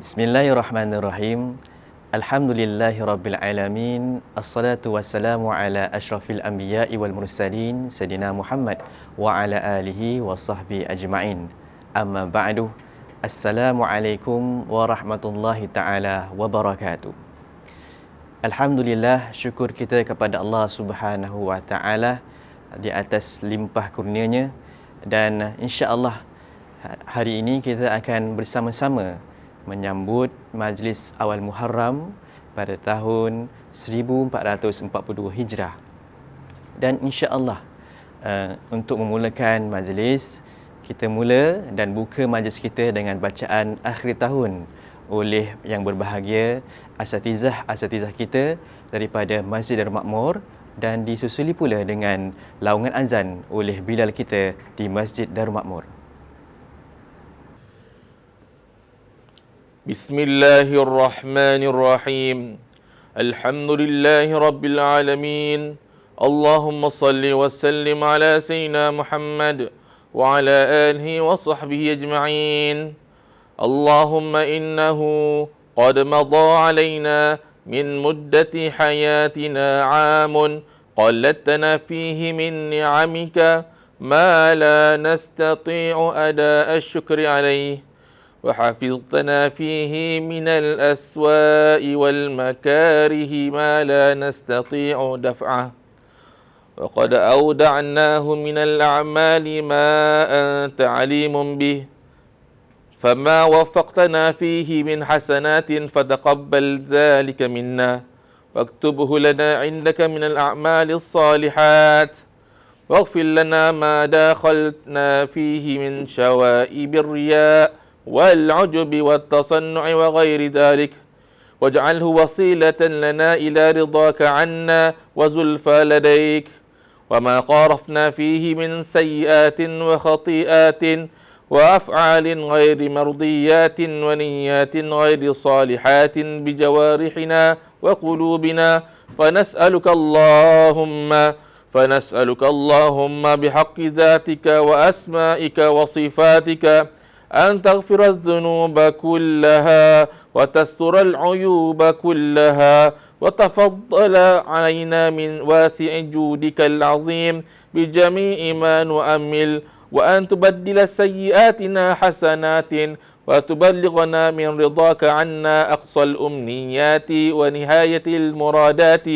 Bismillahirrahmanirrahim. Alhamdulillahirabbil alamin. Assalatu wassalamu ala asyrafil anbiya'i wal mursalin sayidina Muhammad wa ala alihi wa sahbihi ajma'in. Amma ba'du. Assalamualaikum warahmatullahi taala wabarakatuh. Alhamdulillah, syukur kita kepada Allah Subhanahu wa taala di atas limpah kurnianya, dan insya-Allah hari ini kita akan bersama-sama menyambut majlis awal Muharram pada tahun 1442 Hijrah. Dan insya-Allah untuk memulakan majlis, kita mula dan buka majlis kita dengan bacaan akhir tahun oleh yang berbahagia asatizah kita daripada Masjid Darul Makmur, dan disusuli pula dengan laungan azan oleh Bilal kita di Masjid Darul Makmur. Bismillahirrahmanirrahim. Alhamdulillahi rabbil alamin. Allahumma salli wa sallim ala sayyidina Muhammad wa ala alihi wa sahbihi ajma'in. Allahumma innahu qad madha alayna min muddati hayatina 'amun qallatna fihi min ni'amika ma la nastati'u ada ash-shukri alayhi. وحفظتنا فيه من الأسواء والمكاره ما لا نستطيع دفعه وقد أودعناه من الأعمال ما أنت عليم به فما وفقتنا فيه من حسنات فتقبل ذلك منا واكتبه لنا عندك من الأعمال الصالحات واغفر لنا ما داخلتنا فيه من شوائب الرياء والعجب والتصنع وغير ذلك واجعله وسيلة لنا إلى رضاك عنا وزلفى لديك وما قارفنا فيه من سيئات وخطيئات وأفعال غير مرضيات ونيات غير صالحات بجوارحنا وقلوبنا فنسألك اللهم بحق ذاتك وأسمائك وصفاتك أن تغفر الذنوب كلها وتستر العيوب كلها وتفضل علينا من واسع جودك العظيم بجميع ما نؤمل وأن تبدل سيئاتنا حسنات وتبلغنا من رضاك عنا أقصى الأمنيات ونهاية المرادات.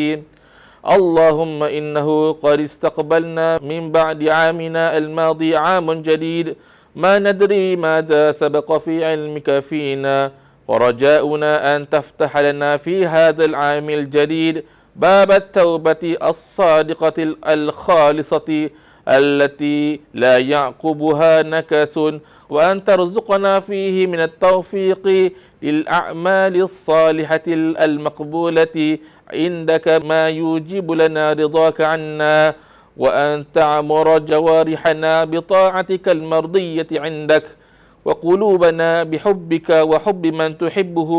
اللهم إنه قد استقبلنا من بعد عامنا الماضي عام جديد ما ندري ماذا سبق في علمك فينا ورجاؤنا أن تفتح لنا في هذا العام الجديد باب التوبة الصادقة الخالصة التي لا يعقبها نكس وأن ترزقنا فيه من التوفيق للأعمال الصالحة المقبولة عندك ما يوجب لنا رضاك عنا وأن تعمر جوارحنا بطاعتك المرضية عندك وقلوبنا بحبك وحب من تحبه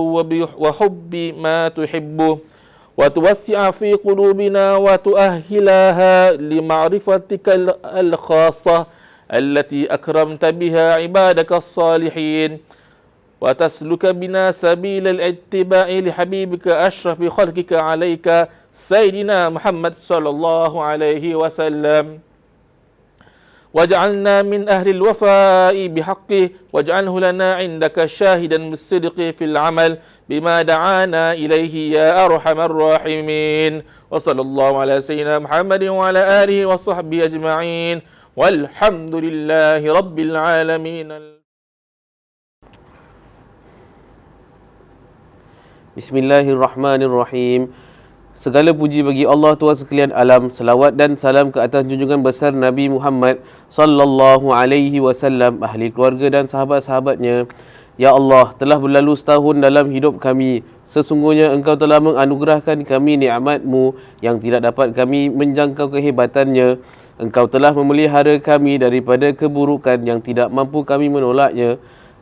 وحب ما تحبه وتوسع في قلوبنا وتؤهلها لمعرفتك الخاصة التي أكرمت بها عبادك الصالحين وتسلك بنا سبيل الاتباع لحبيبك أشرف خلقك عليك سيدنا محمد صلى الله عليه وسلم واجعلنا من أهل الوفاء بحقه واجعله لنا عندك شاهدا بالصدق في العمل بما دعانا إليه يا أرحم الراحمين وصلى الله على سيدنا محمد وعلى آله وصحبه أجمعين والحمد لله رب العالمين. Bismillahirrahmanirrahim. Segala puji bagi Allah Tuhan sekalian alam. Salawat dan salam ke atas junjungan besar Nabi Muhammad sallallahu alaihi wasallam, ahli keluarga dan sahabat-sahabatnya. Ya Allah, telah berlalu setahun dalam hidup kami. Sesungguhnya Engkau telah menganugerahkan kami nikmat-Mu yang tidak dapat kami menjangkau kehebatannya. Engkau telah memelihara kami daripada keburukan yang tidak mampu kami menolaknya.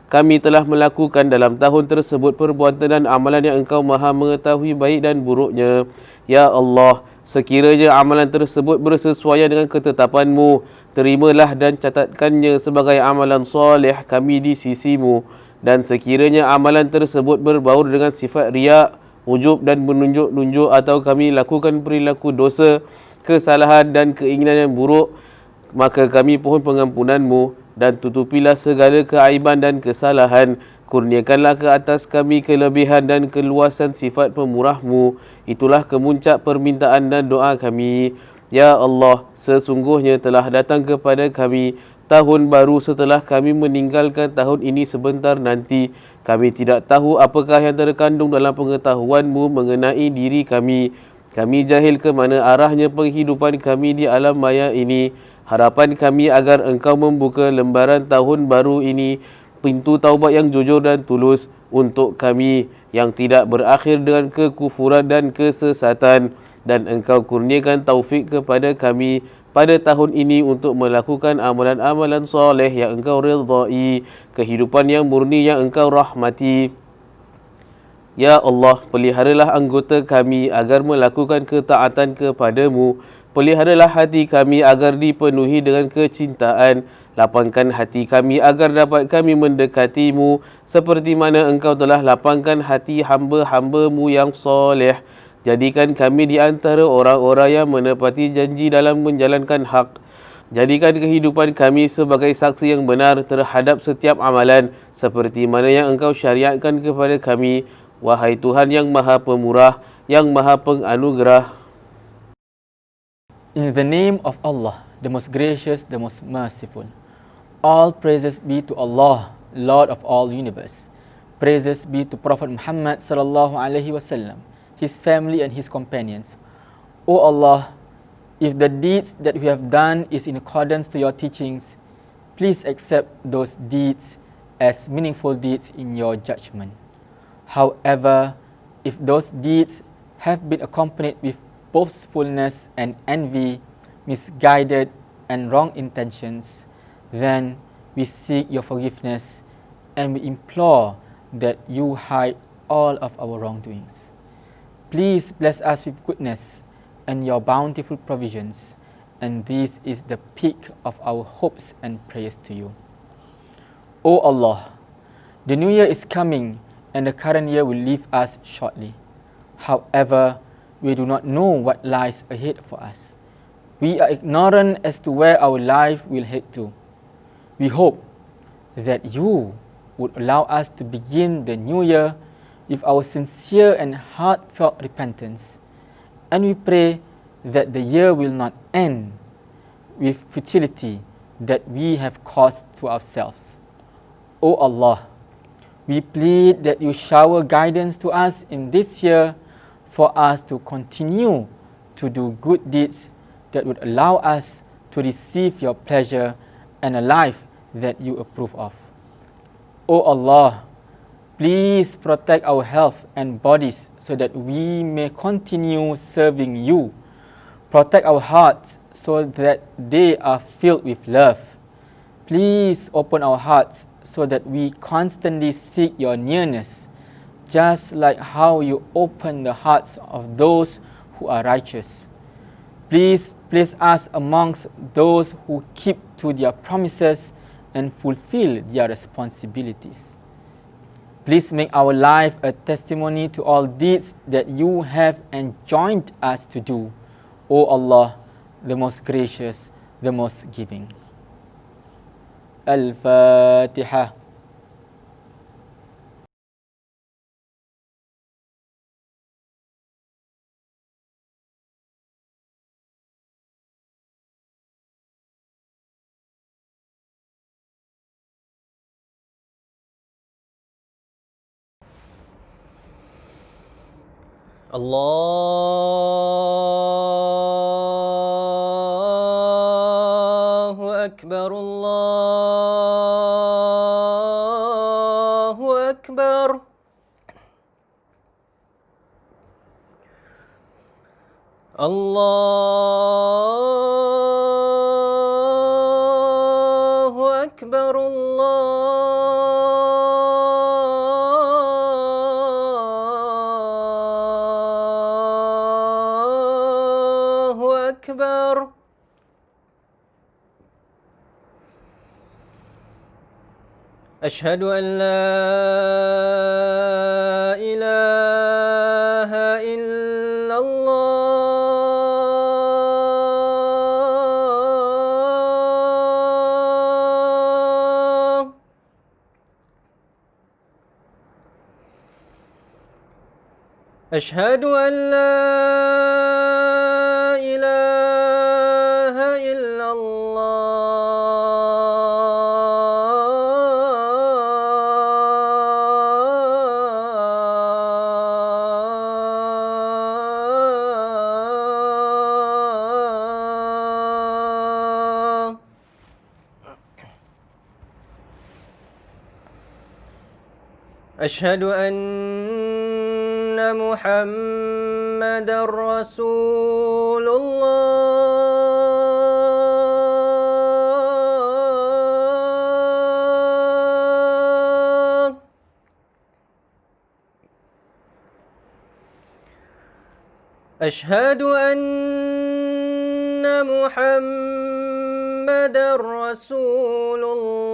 Kami telah melakukan dalam tahun tersebut perbuatan dan amalan yang Engkau maha mengetahui baik dan buruknya. Ya Allah, sekiranya amalan tersebut bersesuaian dengan ketetapan-Mu, terimalah dan catatkannya sebagai amalan soleh kami di sisi-Mu. Dan sekiranya amalan tersebut berbaur dengan sifat riak, ujub dan menunjuk-nunjuk, atau kami lakukan perilaku dosa, kesalahan dan keinginan yang buruk, maka kami pohon pengampunan-Mu dan tutupilah segala keaiban dan kesalahan. Kurniakanlah ke atas kami kelebihan dan keluasan sifat pemurah-Mu. Itulah kemuncak permintaan dan doa kami. Ya Allah, sesungguhnya telah datang kepada kami tahun baru setelah kami meninggalkan tahun ini sebentar nanti. Kami tidak tahu apakah yang terkandung dalam pengetahuan-Mu mengenai diri kami. Kami jahil ke mana arahnya penghidupan kami di alam maya ini. Harapan kami agar Engkau membuka lembaran tahun baru ini pintu taubat yang jujur dan tulus untuk kami yang tidak berakhir dengan kekufuran dan kesesatan, dan Engkau kurniakan taufik kepada kami pada tahun ini untuk melakukan amalan-amalan soleh yang Engkau ridai, kehidupan yang murni yang Engkau rahmati. Ya Allah, peliharalah anggota kami agar melakukan ketaatan kepada-Mu. Peliharalah hati kami agar dipenuhi dengan kecintaan. Lapangkan hati kami agar dapat kami mendekati-Mu seperti mana Engkau telah lapangkan hati hamba-hamba-Mu yang soleh. Jadikan kami di antara orang-orang yang menepati janji dalam menjalankan hak. Jadikan kehidupan kami sebagai saksi yang benar terhadap setiap amalan seperti mana yang Engkau syariatkan kepada kami. Wahai Tuhan yang Maha Pemurah, yang Maha Penganugerah. In the name of Allah, the most gracious, the most merciful. All praises be to Allah, Lord of all universe. Praises be to Prophet Muhammad sallallahu alaihi wasallam, his family and his companions. O Allah, if the deeds that we have done is in accordance to your teachings, please accept those deeds as meaningful deeds in your judgment. However, if those deeds have been accompanied with boastfulness and envy, misguided and wrong intentions, then we seek your forgiveness and we implore that you hide all of our wrongdoings. Please bless us with goodness and your bountiful provisions, and this is the peak of our hopes and prayers to you. O Allah, the new year is coming and the current year will leave us shortly. However, we do not know what lies ahead for us. We are ignorant as to where our life will head to. We hope that you would allow us to begin the new year with our sincere and heartfelt repentance. And we pray that the year will not end with futility that we have caused to ourselves. O Allah, we plead that you shower guidance to us in this year for us to continue to do good deeds that would allow us to receive your pleasure and a life that you approve of. O Allah, please protect our health and bodies so that we may continue serving you. Protect our hearts so that they are filled with love. Please open our hearts so that we constantly seek your nearness, just like how you open the hearts of those who are righteous. Please place us amongst those who keep to their promises and fulfill their responsibilities. Please make our life a testimony to all deeds that you have enjoined us to do. O Allah, the most gracious, the most giving. Al-Fatiha. Allahu Akbar, Allahu Akbar. Allahu Akbar, Allahu Akbar. أشهد أن لا إله إلا الله. أشهد أن لا إله إلا الله. أشهد أن محمد رسول الله. أشهد أن محمد رسول الله.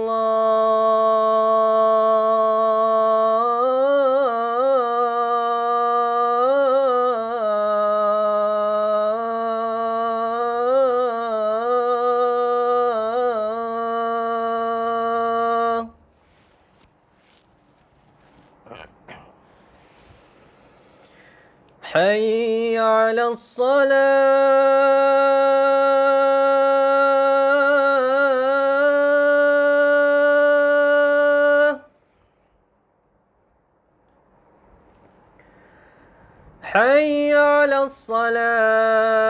حي على الصلاة. حي على الصلاة.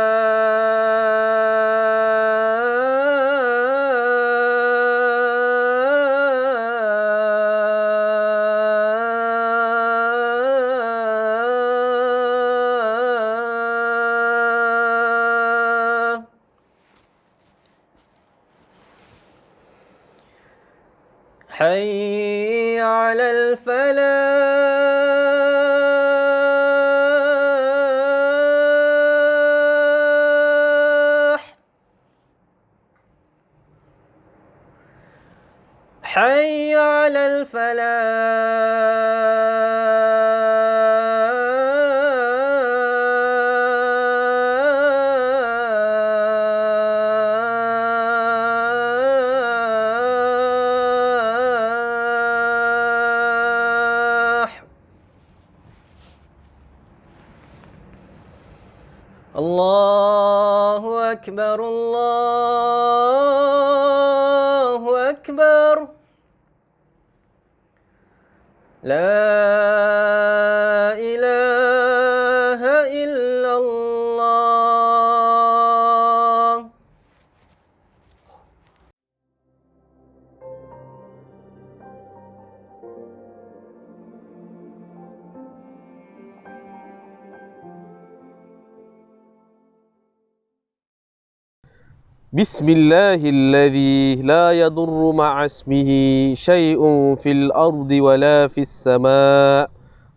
حي على الفلاح. حي على الفلاح. الله أكبر الله أكبر. لا إله إلا الله. بسم الله الذي لا يضر مع اسمه شيء في الأرض ولا في السماء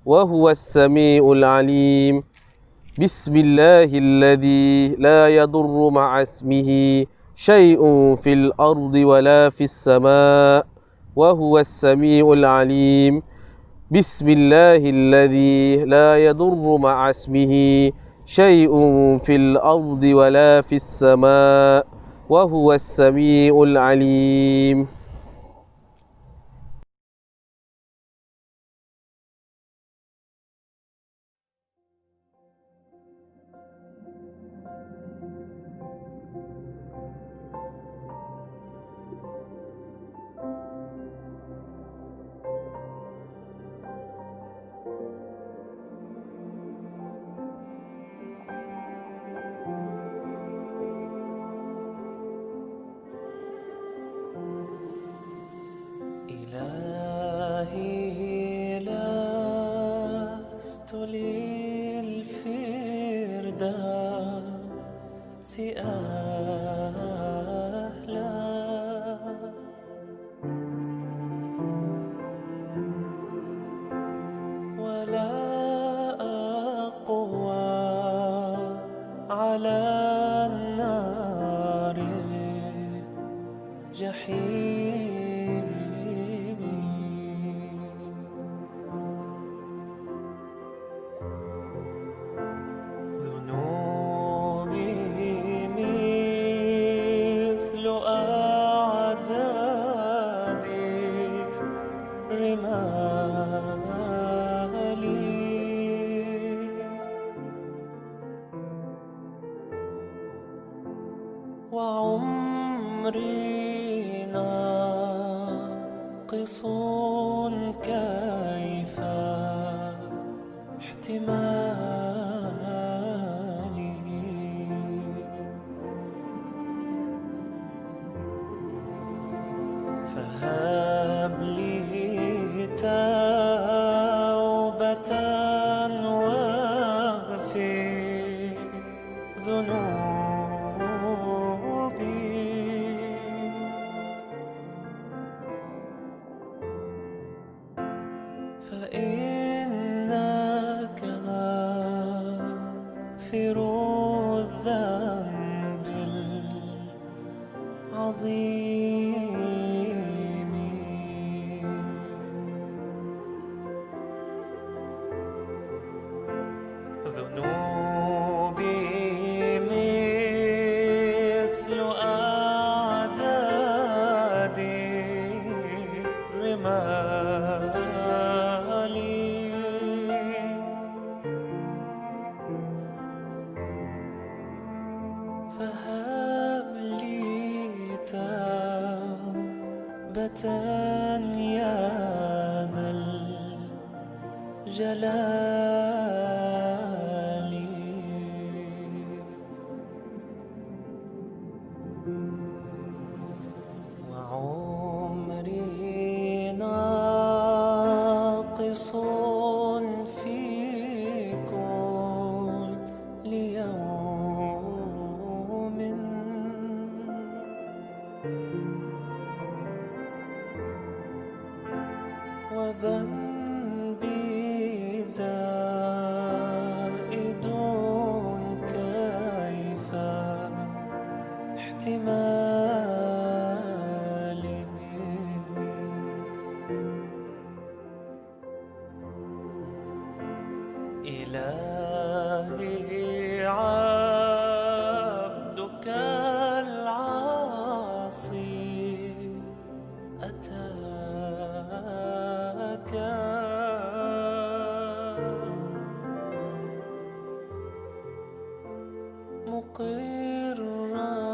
وهو السميع العليم. بسم الله الذي لا يضر مع اسمه شيء في الأرض ولا في السماء وهو السميع العليم. بسم الله الذي لا يضر مع اسمه شيء في الأرض ولا في السماء وهو السميع العليم. إلهي لست للفردوس أهلا ولا أقوى على النار الجحيم. ناقص كيف احتمالي فهب لي توبة واغفر ذنوبي فإنك غافر الذنب العظيم ذنوبي مثل أعداد الرمال فهب لي توبة يا ذا الجلال وعمري ناقص في كل يوم وذنبي زائد كيف احتمالي إلهي عبدك العاصي أتاك مقرا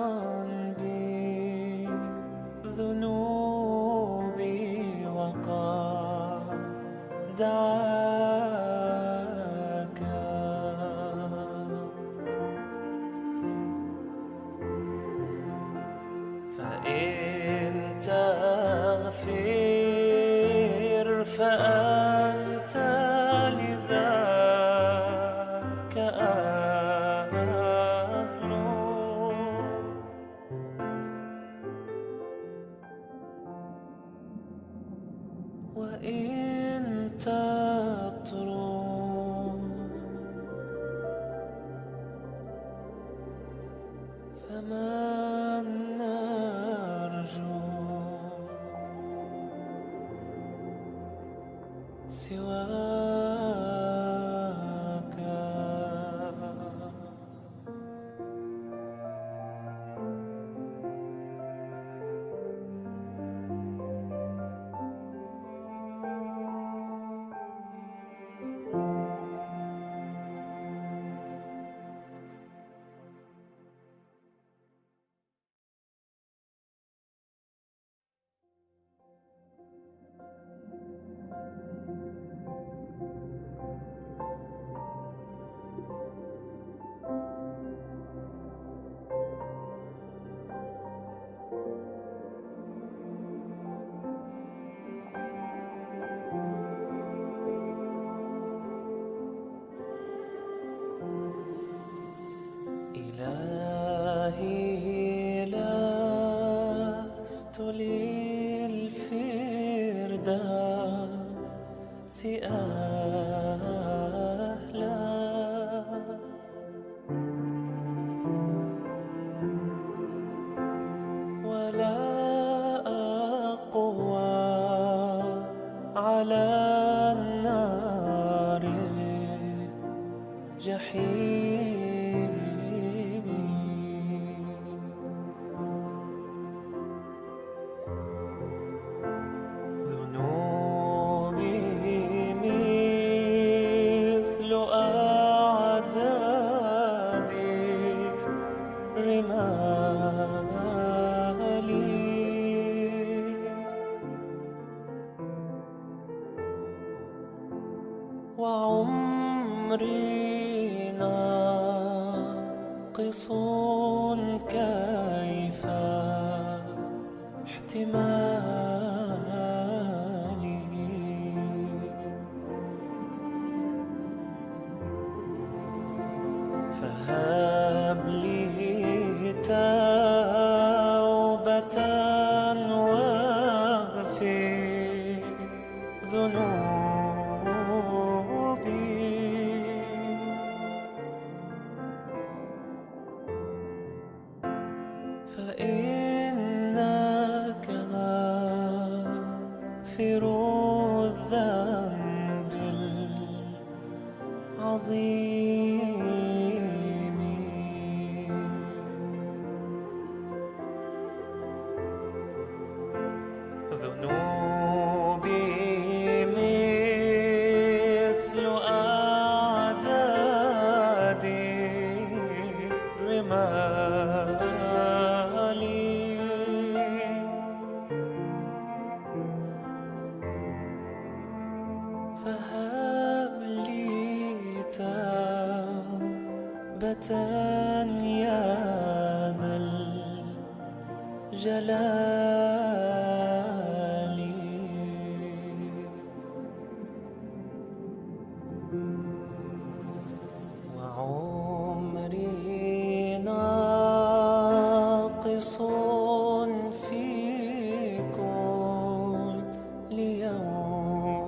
بذنوبي وقد دعاك فإن تغفر فأنت لذاك أهل وإن تترك فمن نرجو سواك إلهي لست للفردوس أهلا ولا أقوى على النار الجحيم ذنوبي مثل أعداد الرمال وعمري ناقص كيف احتمالي فهب لي توبة واغفر ذنوبي فإنك غافر الذنب العظيم ذنوبي مثل أعداد الرمال فهب لي توبة يا ذا الجلال وعمري ناقص في كل يوم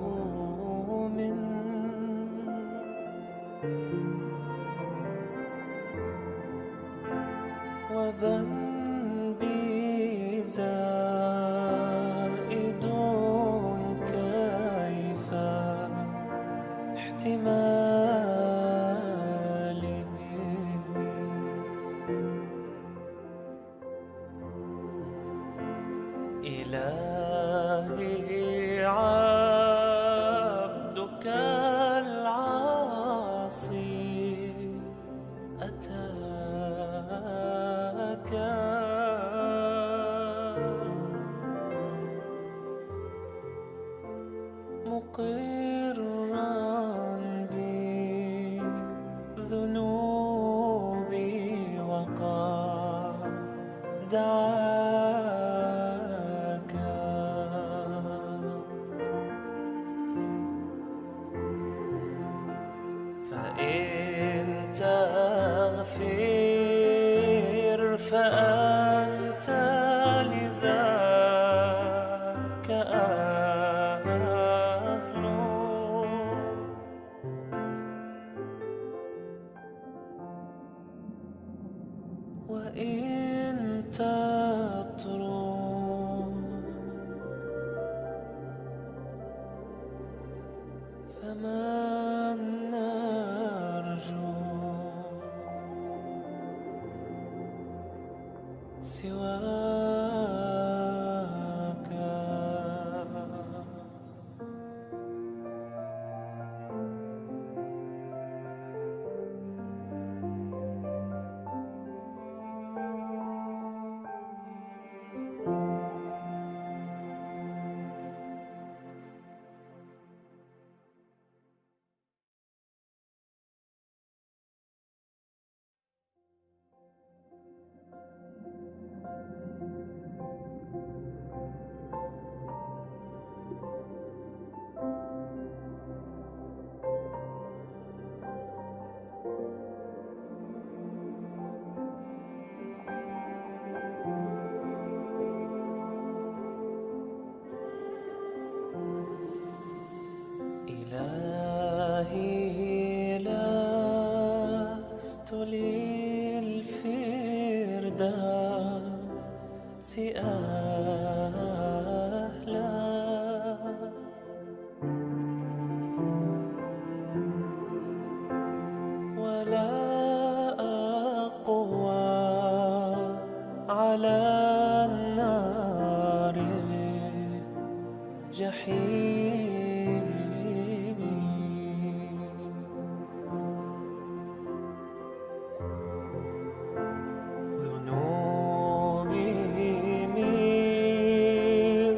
وذنبي زائد كيف احتمالي إلهي عبدك العاصي أتاك مقرا بذنوبي وقد دعاك فإن تغفر فأنت لذاك أهل وإن تترك فمن نرجو سواك إلهي لست للفردوس أهلا ولا أقوى على النار الجحيم ذنوبي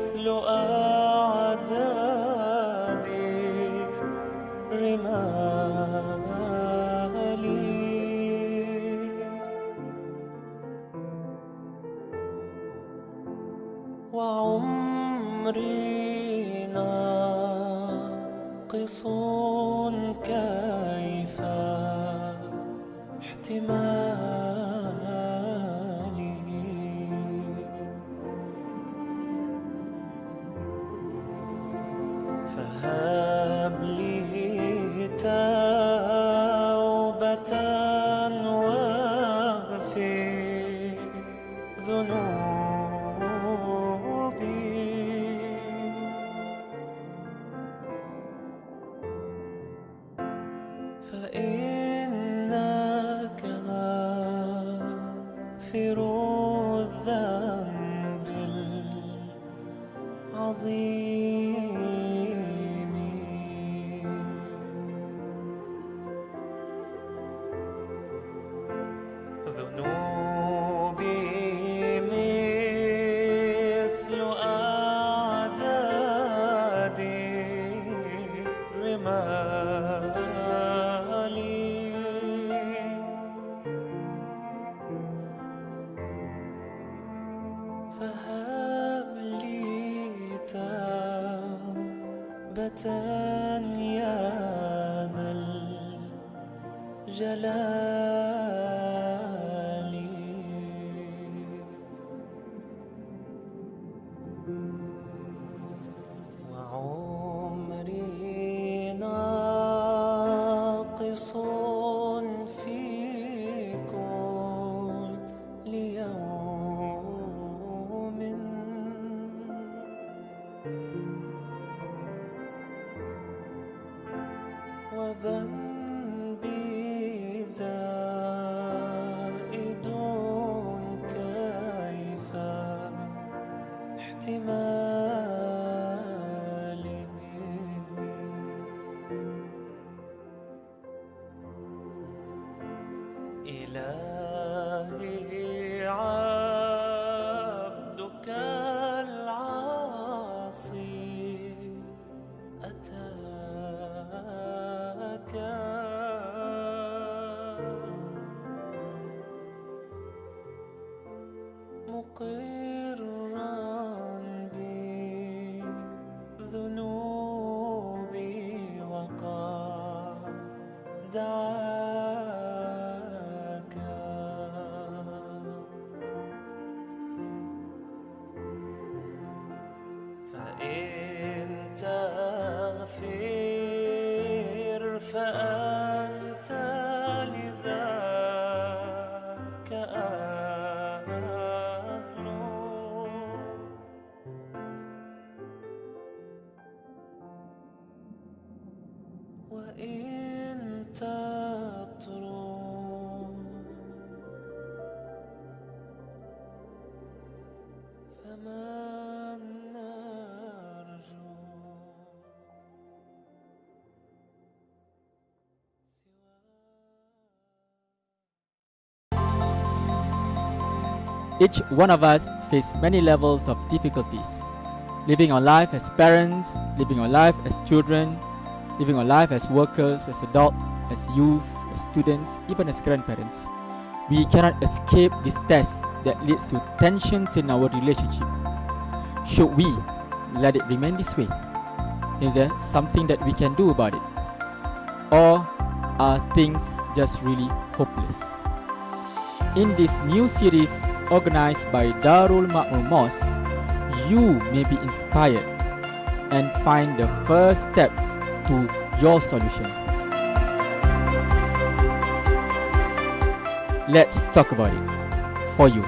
مثل أعداد الرمال وعمري ناقص كيف احتمالي فهب لي توبة واغفر ذنوبي فإنك غافر الذنب العظيم ذنوبي مثل أعداد الرمال فهب لي توبة يا ذا الجلال وعمري ناقص في كل يوم وذنبي زائد كيف احتمالي إلهي عبدك العاصي أتاك مقرا بذنوبي وقد دعاك فإن تغفر فأنت لذاك أهل وإن تترك فمن نرجو Each one of us face many levels of difficulties. Living our life as parents, living our life as children, living our life as workers, as adults, as youth, as students, even as grandparents. We cannot escape this test that leads to tensions in our relationship. Should we let it remain this way? Is there something that we can do about it? Or are things just really hopeless? In this new series organized by Darul Ma'mur Mosque, you may be inspired and find the first step to your solution. Let's talk about it for you.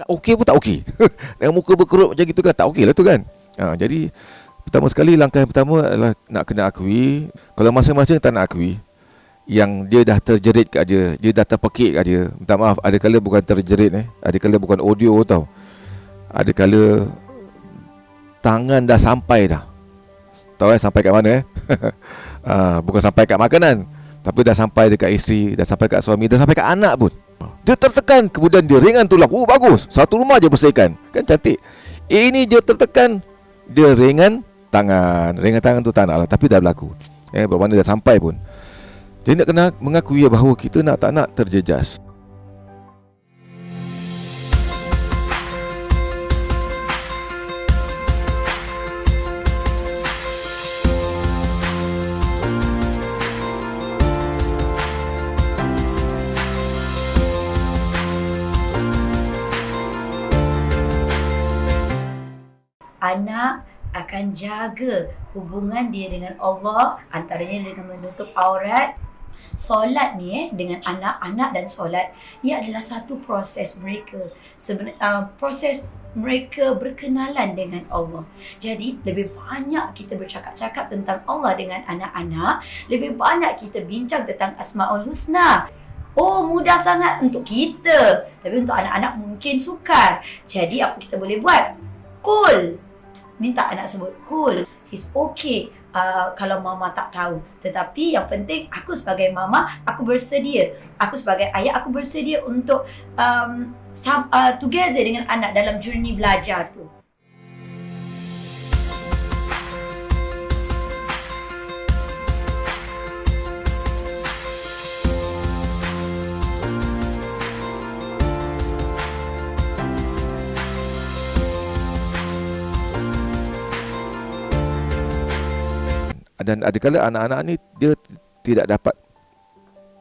Okey pun tak okey. Dengan muka berkerut macam gitu kan tak okey lah tu kan. Jadi pertama sekali langkah yang pertama adalah nak kena akui. Kalau masing-masing tak nak akui yang dia dah terjerit kat dia, dia dah terpekik kat dia. Minta maaf, ada kala bukan terjerit ada kala bukan audio tau. Ada kala tangan dah sampai dah. Tahu sampai kat mana bukan sampai kat makanan, tapi dah sampai dekat isteri, dah sampai kat suami, dah sampai kat anak pun. Dia tertekan, kemudian dia ringan tulang. Bagus, satu rumah je bersihkan. Kan cantik. Ini dia tertekan, dia ringan, tangan tu tak nak lah, tapi dah berlaku. Bermakna dah sampai pun. Jadi nak kena mengakui bahawa kita tak nak terjejas. Anak akan jaga hubungan dia dengan Allah, antaranya dengan menutup aurat. Solat ni dengan anak-anak dan solat, ia adalah satu proses mereka. Proses mereka berkenalan dengan Allah. Jadi lebih banyak kita bercakap-cakap tentang Allah dengan anak-anak, lebih banyak kita bincang tentang Asmaul Husna. Oh, mudah sangat untuk kita, tapi untuk anak-anak mungkin sukar. Jadi apa kita boleh buat? Qul. Minta anak sebut qul. It's okay kalau mama tak tahu. Tetapi yang penting, aku sebagai mama, aku bersedia. Aku sebagai ayah, aku bersedia untuk together dengan anak dalam journey belajar tu. Dan adakala anak-anak ni dia tidak dapat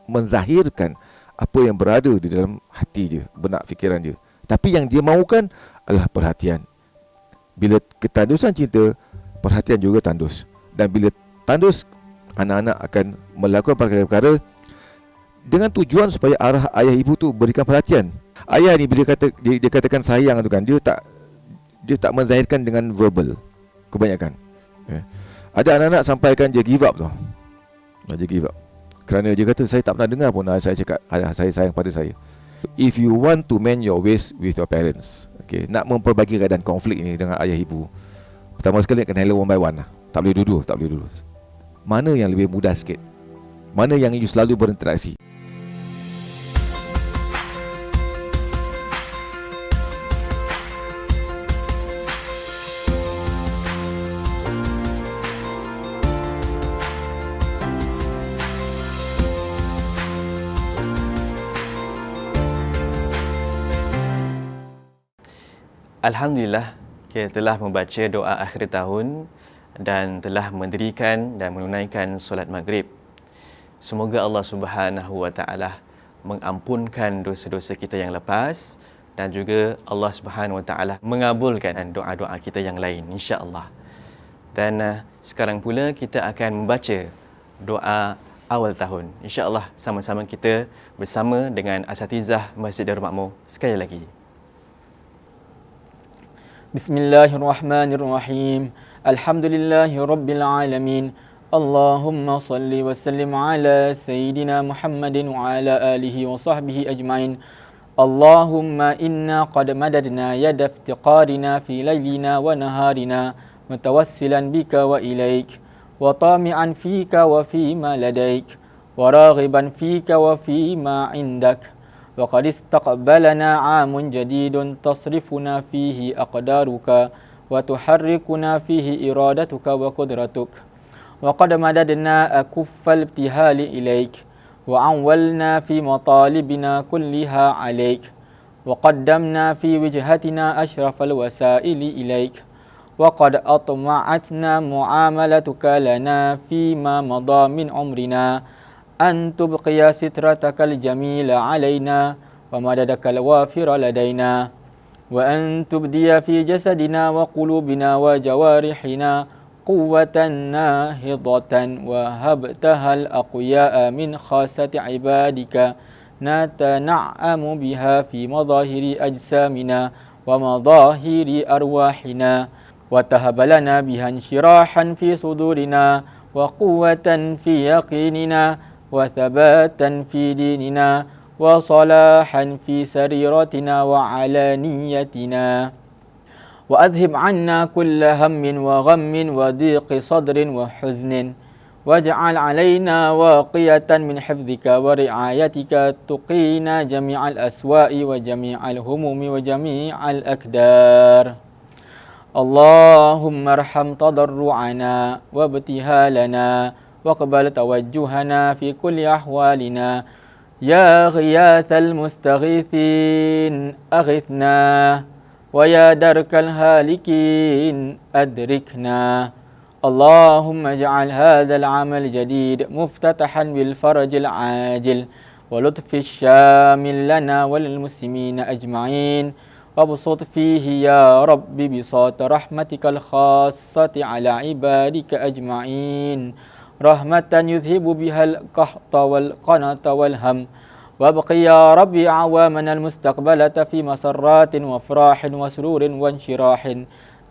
menzahirkan apa yang berada di dalam hati dia, benak fikiran dia. Tapi yang dia mahukan adalah perhatian. Bila ketandusan cinta, perhatian juga tandus. Dan bila tandus, anak-anak akan melakukan perkara-perkara dengan tujuan supaya arah ayah ibu tu berikan perhatian. Ayah ni bila dia katakan sayang tu kan, dia tak menzahirkan dengan verbal kebanyakan. Ada anak-anak sampaikan dia give up tu. Dia give up. Kerana dia kata, saya tak pernah dengar pun saya cakap ayah saya sayang pada saya. If you want to mend your ways with your parents, okay, nak memperbagi keadaan konflik ni dengan ayah ibu, pertama sekali kena handle one by one lah. Tak boleh dulu. Mana yang lebih mudah sikit? Mana yang you selalu berinteraksi? Alhamdulillah, kita telah membaca doa akhir tahun dan telah mendirikan dan menunaikan solat maghrib. Semoga Allah Subhanahu Wa Taala mengampunkan dosa-dosa kita yang lepas dan juga Allah Subhanahu Wa Taala mengabulkan doa-doa kita yang lain, insya-Allah. Dan sekarang pula kita akan membaca doa awal tahun. Insya-Allah sama-sama kita bersama dengan asatizah Masjid Darul Makmur sekali lagi. Bismillahirrahmanirrahim. Alhamdulillahi rabbil alamin. Allahumma salli wa sallim ala sayyidina Muhammadin wa ala alihi wa sahbihi ajmain. Allahumma inna qad madadna yada iftiqarina fi laylina wa naharina mutawassilan bika wa ilaik wa tami'an fika wa fima ladaik wa raghiban fika wa fima indak. وقد استقبلنا عام جديد تصرفنا فيه أقدارك وتحركنا فيه إرادتك وقدرتك وقد مددنا أكف الابتهال إليك وعنولنا في مطالبنا كلها عليك وقدمنا في وجهتنا أشرف الوسائل إليك وقد أطمعتنا معاملتك لنا فيما مضى من عمرنا أن تبقي سترتك الجميل علينا ومددك الوافر لدينا وأن تبدي في جسدنا وقلوبنا وجوارحنا قوة ناهضة وهبتها الأقوياء من خاصة عبادك نتنعم بها في مظاهر أجسامنا ومظاهر أرواحنا وتهب لنا بها انشراحا في صدورنا وقوة في يقيننا وثباتا في ديننا وصلاحا في سريرتنا وعلانيتنا وأذهب عنا كل هم وغم وضيق صدر وحزن واجعل علينا واقية من حفظك ورعايتك تقينا جميع الأسواء وجميع الهموم وجميع الأكدار. اللهم ارحم تضرعنا وابتهالنا واقبل توجهنا في كل أحوالنا يا غياث المستغيثين أغثنا ويا درك الهالكين أدركنا اللهم اجعل هذا العمل الجديد مفتتحا بالفرج العاجل ولطف الشامل لنا وللمسلمين أجمعين وابسط فيه يا رب بساط رحمتك الخاصة على عبادك أجمعين رحمة يذهب بها القحط والقنط والهم وابق يا رب أعوامنا المستقبلة في مسرات وافراح وسرور وانشراح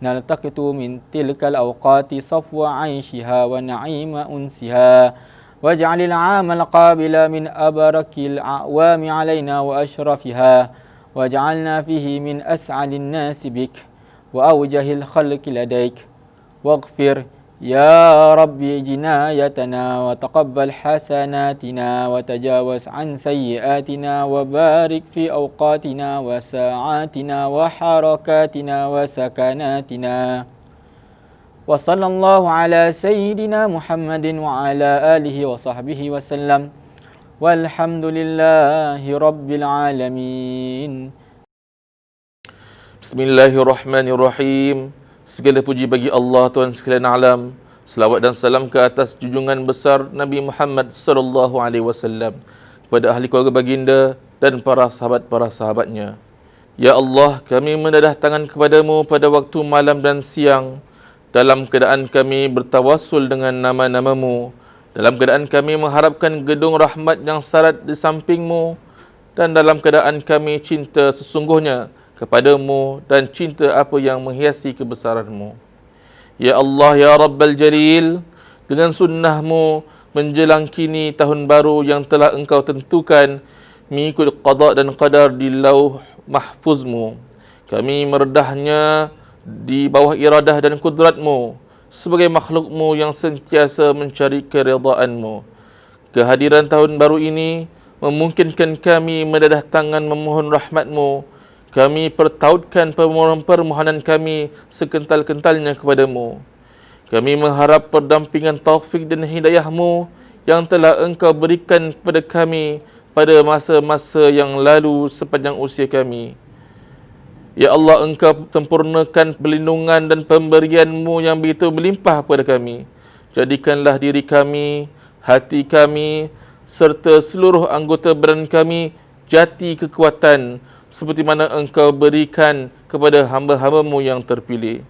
نلتقط من تلك الأوقات صفو عيشها ونعيم أنسها واجعل العام القابل من أبرك الأعوام علينا وأشرفها واجعلنا فيه من أسعد الناس بك وأوجه الخلق لديك واغفر يا رب جنايتنا وتقبل حسناتنا وتجاوز عن سيئاتنا وبارك في أوقاتنا وساعاتنا وحركاتنا وسكناتنا وصلى الله على سيدنا محمد وعلى آله وصحبه وسلم والحمد لله رب العالمين. Bismillahirrahmanirrahim. Segala puji bagi Allah Tuhan sekalian alam. Selawat dan salam ke atas junjungan besar Nabi Muhammad sallallahu alaihi wasallam, kepada ahli keluarga baginda dan para sahabat-sahabatnya. Ya Allah, kami mendadah tangan kepadamu pada waktu malam dan siang, dalam keadaan kami bertawassul dengan nama-namamu, dalam keadaan kami mengharapkan gedung rahmat yang syarat di sampingmu, dan dalam keadaan kami cinta sesungguhnya kepadamu dan cinta apa yang menghiasi kebesaranmu. Ya Allah, Ya Rabbal Jalil, dengan sunnahmu menjelang kini tahun baru yang telah engkau tentukan mengikut qada dan qadar di lauh mahfuzmu, kami meredahnya di bawah iradah dan kudratmu sebagai makhlukmu yang sentiasa mencari keredaanmu. Kehadiran tahun baru ini memungkinkan kami mendadah tangan memohon rahmatmu. Kami pertautkan permohonan kami sekental-kentalnya kepadamu. Kami mengharap perdampingan taufik dan hidayahmu yang telah engkau berikan kepada kami pada masa-masa yang lalu sepanjang usia kami. Ya Allah, engkau sempurnakan perlindungan dan pemberianmu yang begitu melimpah kepada kami. Jadikanlah diri kami, hati kami, serta seluruh anggota badan kami jati kekuatan seperti mana engkau berikan kepada hamba-hambamu yang terpilih,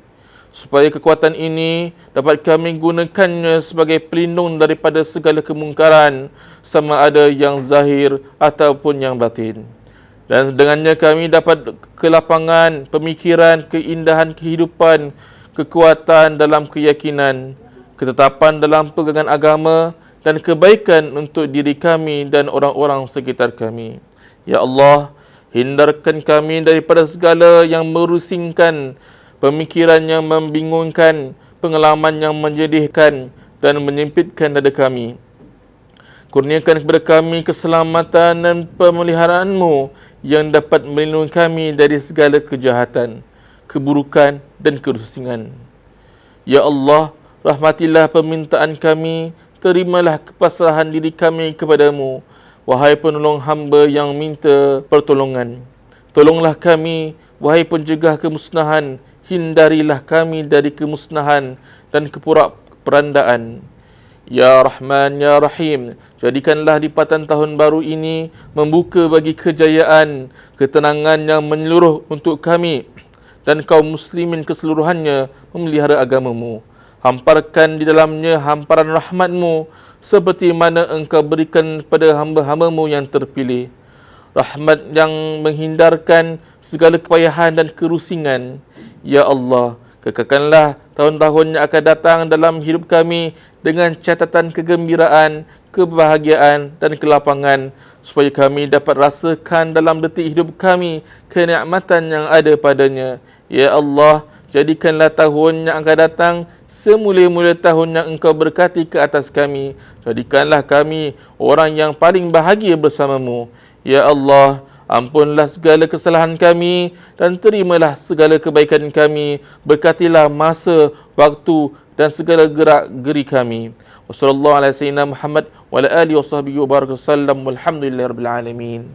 supaya kekuatan ini dapat kami gunakannya sebagai pelindung daripada segala kemungkaran, sama ada yang zahir ataupun yang batin. Dan dengannya kami dapat kelapangan pemikiran, keindahan kehidupan, kekuatan dalam keyakinan, ketetapan dalam pegangan agama, dan kebaikan untuk diri kami dan orang-orang sekitar kami. Ya Allah, hindarkan kami daripada segala yang merusingkan, pemikiran yang membingungkan, pengalaman yang menjadikan dan menyempitkan dada kami. Kurniakan kepada kami keselamatan dan pemeliharaanmu yang dapat melindungi kami dari segala kejahatan, keburukan dan kerusingan. Ya Allah, rahmatilah permintaan kami, terimalah kepasrahan diri kami kepadamu. Wahai penolong hamba yang minta pertolongan, tolonglah kami. Wahai pencegah kemusnahan, hindarilah kami dari kemusnahan dan keporak-perandaan. Ya Rahman, Ya Rahim, jadikanlah lipatan tahun baru ini membuka bagi kejayaan, ketenangan yang menyeluruh untuk kami dan kaum muslimin keseluruhannya memelihara agamamu. Hamparkan di dalamnya hamparan rahmatmu seperti mana engkau berikan pada hamba-hambamu yang terpilih. Rahmat yang menghindarkan segala kepayahan dan kerusingan. Ya Allah, kekalkanlah tahun-tahun yang akan datang dalam hidup kami dengan catatan kegembiraan, kebahagiaan dan kelapangan, supaya kami dapat rasakan dalam detik hidup kami kenikmatan yang ada padanya. Ya Allah, jadikanlah tahun yang akan datang semula-mula tahun yang engkau berkati ke atas kami. Jadikanlah kami orang yang paling bahagia bersamamu. Ya Allah, Ampunlah segala kesalahan kami dan terimalah segala kebaikan kami. Berkatilah masa, waktu dan segala gerak-geri kami. Wassallallahu ala sayyidina Muhammad wa ala alihi wa sahbihi wa baraka sallam. Walhamdulillahirabbil alamin.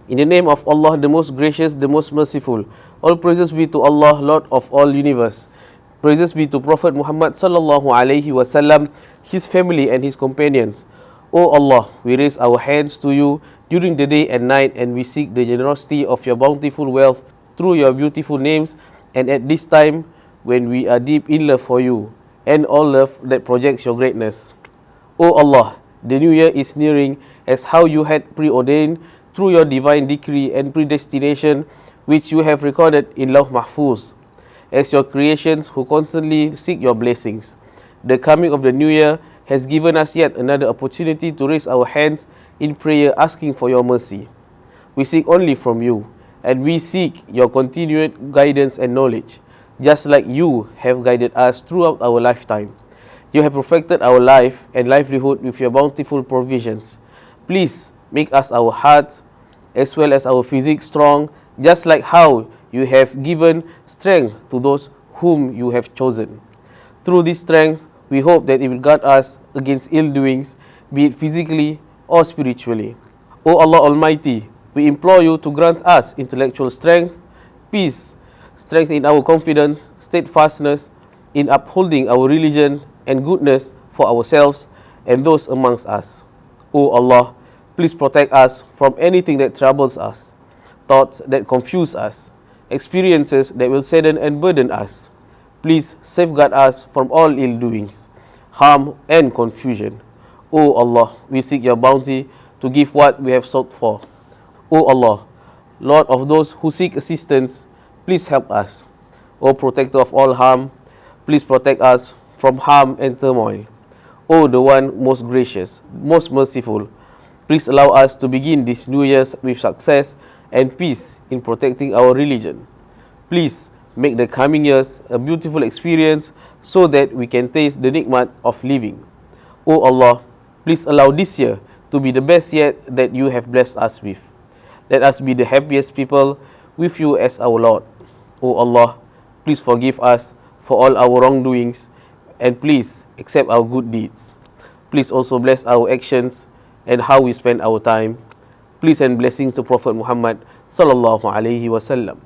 In the name of Allah, the most gracious, the most merciful. All praises be to Allah, Lord of all universe. Praises be to Prophet Muhammad sallallahu alaihi wasallam, his family and his companions. O Allah, we raise our hands to you during the day and night, and we seek the generosity of your bountiful wealth through your beautiful names, and at this time when we are deep in love for you and all love that projects your greatness. O Allah, the new year is nearing as how you had preordained through your divine decree and predestination, which you have recorded in Lawh Mahfuz, as your creations who constantly seek your blessings. The coming of the new year has given us yet another opportunity to raise our hands in prayer, asking for your mercy. We seek only from you, and we seek your continued guidance and knowledge, just like you have guided us throughout our lifetime. You have perfected our life and livelihood with your bountiful provisions. Please make us, our hearts as well as our physique, strong, just like how you have given strength to those whom you have chosen. Through this strength, we hope that it will guard us against ill doings, be it physically or spiritually. O Allah Almighty, we implore you to grant us intellectual strength, peace, strength in our confidence, steadfastness in upholding our religion, and goodness for ourselves and those amongst us. O Allah, please protect us from anything that troubles us, thoughts that confuse us, experiences that will sadden and burden us. Please safeguard us from all ill doings, harm and confusion. O Allah, we seek your bounty to give what we have sought for. O Allah, Lord of those who seek assistance, please help us. O protector of all harm, please protect us from harm and turmoil. O the one most gracious, most merciful, please allow us to begin this new year with success and peace in protecting our religion. Please make the coming years a beautiful experience so that we can taste the nikmat of living. O Allah, please allow this year to be the best yet that you have blessed us with. Let us be the happiest people with you as our Lord. O Allah, please forgive us for all our wrongdoings and please accept our good deeds. Please also bless our actions and how we spend our time. Please send blessings to Prophet Muhammad sallallahu alaihi wasallam.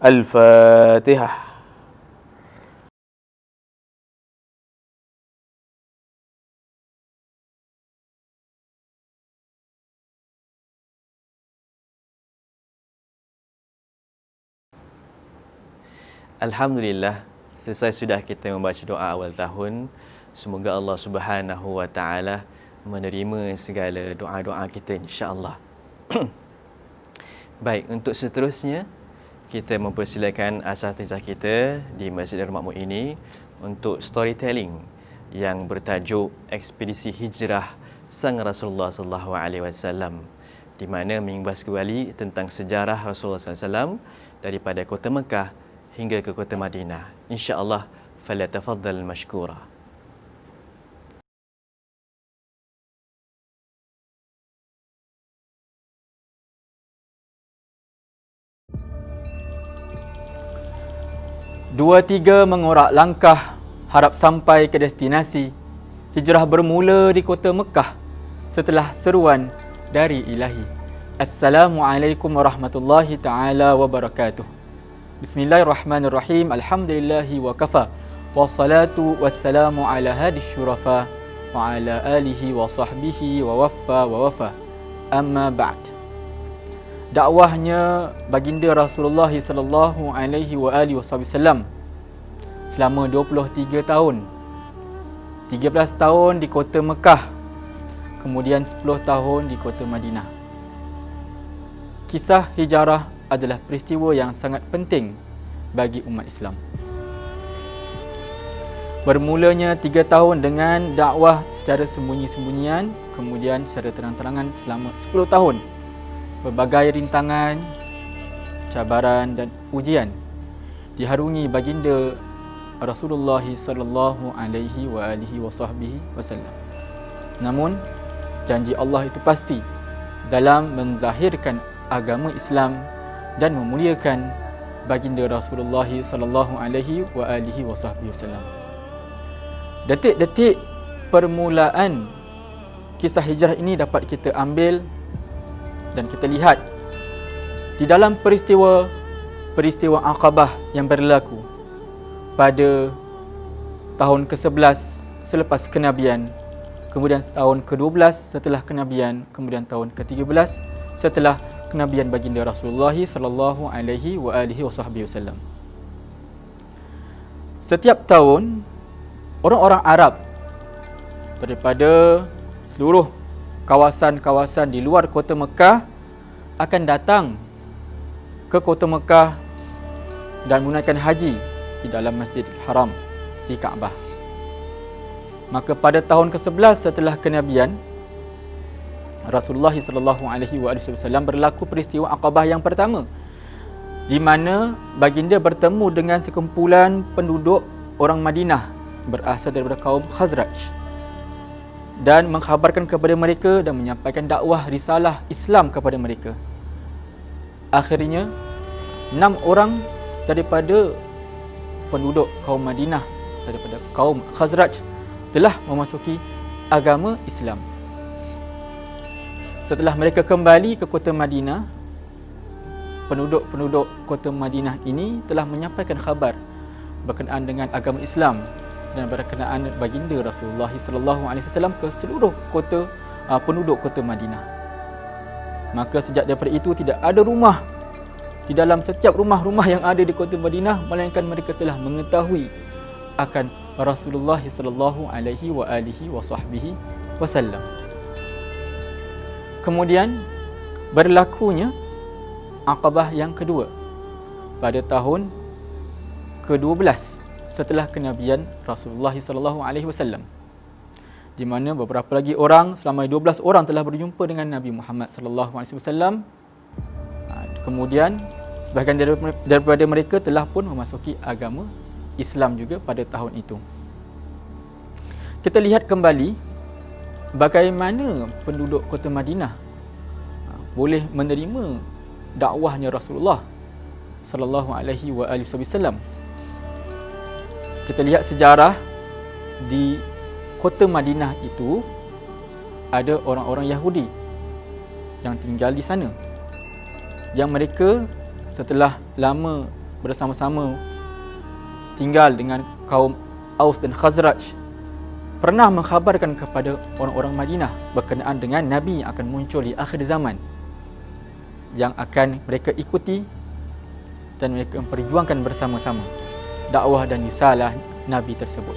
Al-Fatihah. Alhamdulillah, selesai sudah kita membaca doa awal tahun. Semoga Allah Subhanahu wa taala menerima segala doa-doa kita insya-Allah. Baik, untuk seterusnya kita mempersilakan asatizah kita di Masjid Darul Makmur ini untuk storytelling yang bertajuk Ekspedisi Hijrah Sang Rasulullah sallallahu alaihi wasallam, di mana mengimbas kembali tentang sejarah Rasulullah sallallahu alaihi wasallam daripada kota Mekah hingga ke kota Madinah. Insya-Allah, falyatafaddal mashkura. Dua tiga mengorak langkah, harap sampai ke destinasi. Hijrah bermula di kota Mekah setelah seruan dari Ilahi. Assalamualaikum warahmatullahi taala wabarakatuh. Bismillahirrahmanirrahim. Alhamdulillahi wa kafa. Wassalatu wassalamu ala hadis syurafa wa ala alihi wa sahbihi wa wafa. Amma ba'd. Dakwahnya baginda Rasulullah sallallahu alaihi wasallam selama 23 tahun. 13 tahun di kota Mekah, kemudian 10 tahun di kota Madinah. Kisah hijrah adalah peristiwa yang sangat penting bagi umat Islam. Bermulanya 3 tahun dengan dakwah secara sembunyi-sembunyian, kemudian secara terang-terangan selama 10 tahun. Berbagai rintangan, cabaran dan ujian diharungi baginda Rasulullah sallallahu alaihi wasallam. Namun janji Allah itu pasti dalam menzahirkan agama Islam dan memuliakan baginda Rasulullah sallallahu alaihi wasallam. Detik-detik permulaan kisah hijrah ini dapat kita ambil dan kita lihat di dalam peristiwa Aqabah yang berlaku pada tahun ke-11 selepas kenabian, kemudian tahun ke-12 setelah kenabian, kemudian tahun ke-13 setelah kenabian baginda Rasulullah sallallahu alaihi wasallam. Setiap tahun orang-orang Arab daripada seluruh kawasan-kawasan di luar kota Mekah akan datang ke kota Mekah dan menunaikan haji di dalam Masjidil Haram di Kaabah. Maka pada tahun ke-11 setelah kenabian Rasulullah sallallahu alaihi wasallam berlaku peristiwa Aqabah yang pertama, di mana baginda bertemu dengan sekumpulan penduduk orang Madinah berasal daripada kaum Khazraj dan mengkhabarkan kepada mereka dan menyampaikan dakwah risalah Islam kepada mereka. Akhirnya 6 orang daripada penduduk kaum Madinah daripada kaum Khazraj telah memasuki agama Islam. Setelah mereka kembali ke kota Madinah, penduduk-penduduk kota Madinah ini telah menyampaikan khabar berkenaan dengan agama Islam dan berkenaan baginda Rasulullah sallallahu alaihi wasallam ke seluruh kota penduduk kota Madinah. Maka sejak daripada itu tidak ada rumah di dalam setiap rumah-rumah yang ada di kota Madinah melainkan mereka telah mengetahui akan Rasulullah sallallahu alaihi wasallam. Kemudian berlakunya Aqabah yang kedua pada tahun ke-12 setelah kenabian Rasulullah sallallahu alaihi wasallam, di mana beberapa lagi orang, selama 12 orang telah berjumpa dengan Nabi Muhammad sallallahu alaihi wasallam. Kemudian sebahagian daripada mereka telah pun memasuki agama Islam juga pada tahun itu. Kita lihat kembali bagaimana penduduk kota Madinah boleh menerima dakwahnya Rasulullah sallallahu alaihi wasallam. Kita lihat sejarah di kota Madinah itu ada orang-orang Yahudi yang tinggal di sana, yang mereka setelah lama bersama-sama tinggal dengan kaum Aus dan Khazraj pernah mengkhabarkan kepada orang-orang Madinah berkenaan dengan Nabi yang akan muncul di akhir zaman, yang akan mereka ikuti dan mereka memperjuangkan bersama-sama dakwah dan risalah Nabi tersebut.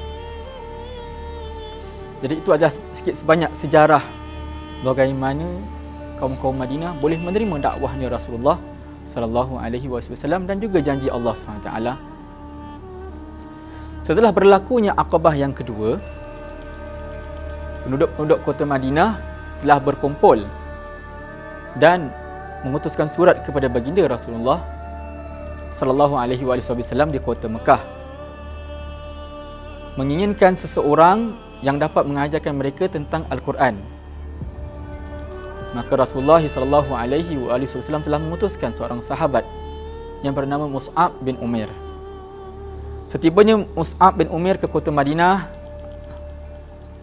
Jadi itu adalah sikit sebanyak sejarah bagaimana kaum-kaum Madinah boleh menerima dakwahnya Rasulullah sallallahu alaihi wasallam dan juga janji Allah SWT. Setelah berlakunya Aqabah yang kedua, penduduk-penduduk kota Madinah telah berkumpul dan mengutuskan surat kepada baginda Rasulullah sallallahu alaihi wasallam di kota Mekah, menginginkan seseorang yang dapat mengajarkan mereka tentang Al-Quran. Maka Rasulullah sallallahu alaihi wasallam telah mengutuskan seorang sahabat yang bernama Mus'ab bin Umair. Setibanya Mus'ab bin Umair ke kota Madinah,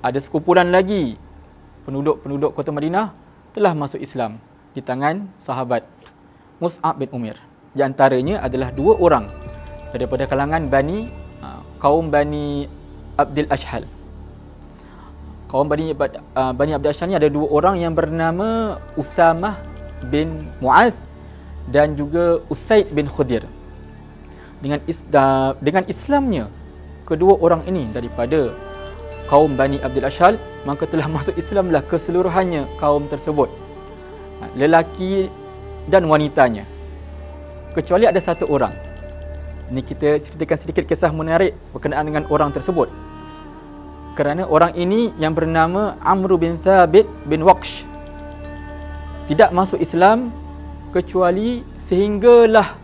ada sekumpulan lagi penduduk-penduduk kota Madinah telah masuk Islam di tangan sahabat Mus'ab bin Umair. Di antaranya adalah 2 orang daripada kalangan kaum Bani Abdul Ashhal. Kaum Bani Abdul Ashhal ni ada 2 orang yang bernama Usamah bin Mu'adh dan juga Usaid bin Khudir. Dengan Islamnya kedua orang ini daripada kaum Bani Abdul Ashhal, maka telah masuk Islamlah keseluruhannya kaum tersebut, lelaki dan wanitanya, kecuali ada 1 orang. Ini kita ceritakan sedikit kisah menarik berkenaan dengan orang tersebut. Kerana orang ini yang bernama Amr bin Thabit bin Waqsh tidak masuk Islam kecuali sehinggalah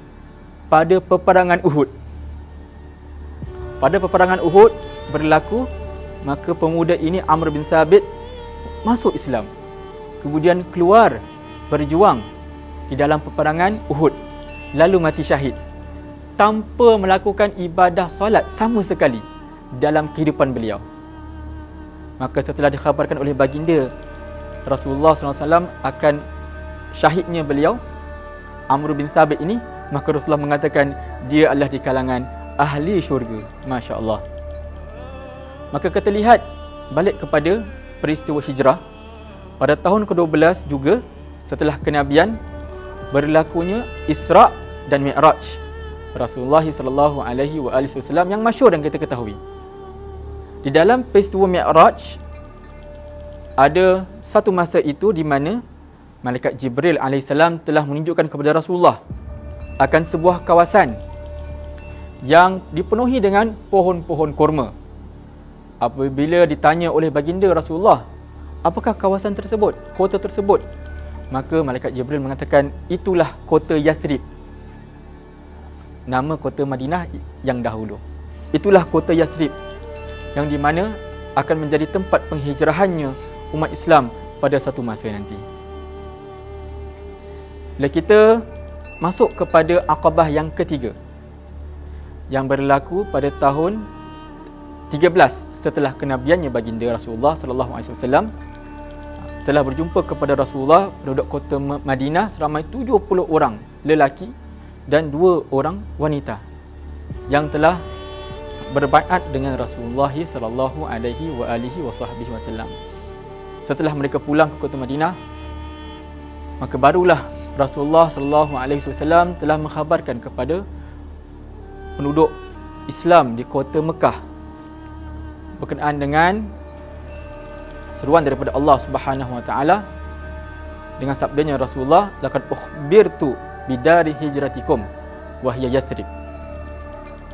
pada peperangan Uhud. Pada peperangan Uhud berlaku, maka pemuda ini Amr bin Thabit masuk Islam. Kemudian keluar berjuang di dalam peperangan Uhud, lalu mati syahid tanpa melakukan ibadah solat sama sekali dalam kehidupan beliau. Maka setelah dikhabarkan oleh baginda Rasulullah SAW akan syahidnya beliau, Amr bin Thabit ini, maka Rasulullah mengatakan dia adalah di kalangan ahli syurga. Masya Allah. Maka kita lihat balik kepada peristiwa hijrah. Pada tahun ke-12 juga setelah kenabian, berlakunya Isra' dan Mi'raj Rasulullah SAW yang masyhur dan kita ketahui. Di dalam peristiwa Mi'raj, ada satu masa itu di mana Malaikat Jibril AS telah menunjukkan kepada Rasulullah akan sebuah kawasan yang dipenuhi dengan pohon-pohon kurma. Apabila ditanya oleh baginda Rasulullah, apakah kawasan tersebut, kota tersebut? Maka Malaikat Jibril mengatakan, itulah kota Yathrib, nama kota Madinah yang dahulu. Itulah kota Yathrib yang di mana akan menjadi tempat penghijrahannya umat Islam pada satu masa nanti. Bila kita masuk kepada Aqabah yang ketiga yang berlaku pada tahun 13 setelah kenabiannya baginda Rasulullah SAW, telah berjumpa kepada Rasulullah penduduk kota Madinah seramai 70 orang lelaki dan 2 orang wanita yang telah berbaiat dengan Rasulullah SAW. Setelah mereka pulang ke kota Madinah, maka barulah Rasulullah SAW telah mengkhabarkan kepada penduduk Islam di kota Mekah berkenaan dengan seruan daripada Allah Subhanahu Wa Taala dengan sabdanya Rasulullah, laqad ukhbirtu bidari hijratikum wa hiya Yathrib.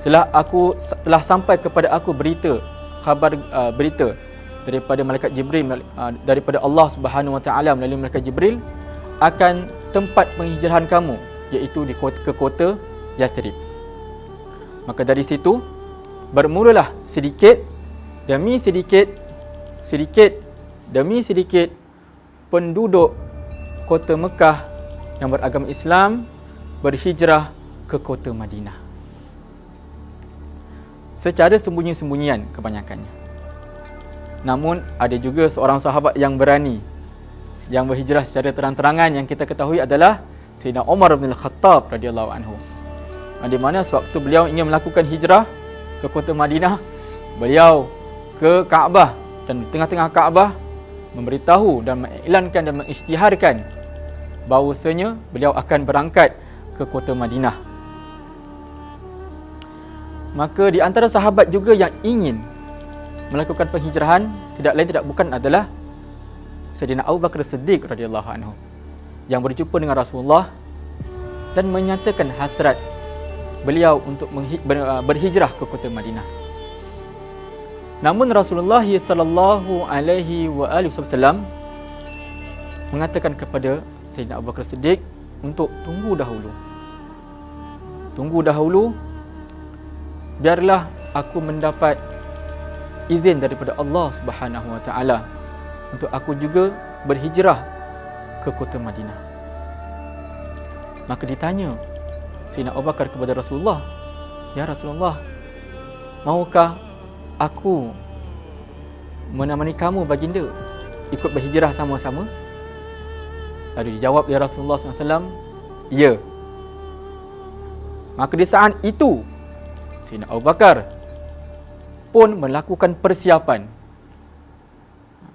Telah sampai kepada aku berita daripada malaikat Jibril, daripada Allah Subhanahu Wa Taala melalui malaikat Jibril akan tempat penghijrahan kamu, iaitu ke kota Yathrib. Maka dari situ bermulalah sedikit demi sedikit penduduk kota Mekah yang beragama Islam berhijrah ke kota Madinah secara sembunyi-sembunyian kebanyakannya. Namun ada juga seorang sahabat yang berani yang berhijrah secara terang-terangan, yang kita ketahui adalah Sayyidina Umar bin Al-Khattab radhiyallahu anhu. Di mana sewaktu beliau ingin melakukan hijrah ke kota Madinah, beliau ke Kaabah dan di tengah-tengah Kaabah memberitahu dan mengiklankan dan mengisytiharkan bahawasanya beliau akan berangkat ke kota Madinah. Maka di antara sahabat juga yang ingin melakukan penghijrahan tidak lain tidak bukan adalah Sayyidina Abu Bakar Siddiq radhiyallahu anhu, yang berjumpa dengan Rasulullah dan menyatakan hasrat beliau untuk berhijrah ke kota Madinah. Namun Rasulullah sallallahu alaihi wasallam mengatakan kepada Sayyidina Abu Bakar Siddiq untuk tunggu dahulu, biarlah aku mendapat izin daripada Allah Subhanahu Wa Taala untuk aku juga berhijrah ke kota Madinah. Maka ditanya Sayyidina Abu Bakar kepada Rasulullah, ya Rasulullah, maukah aku menemani kamu baginda ikut berhijrah sama-sama? Lalu dijawab ya Rasulullah SAW, ya. Maka di saat itu Sayyidina Abu Bakar pun melakukan persiapan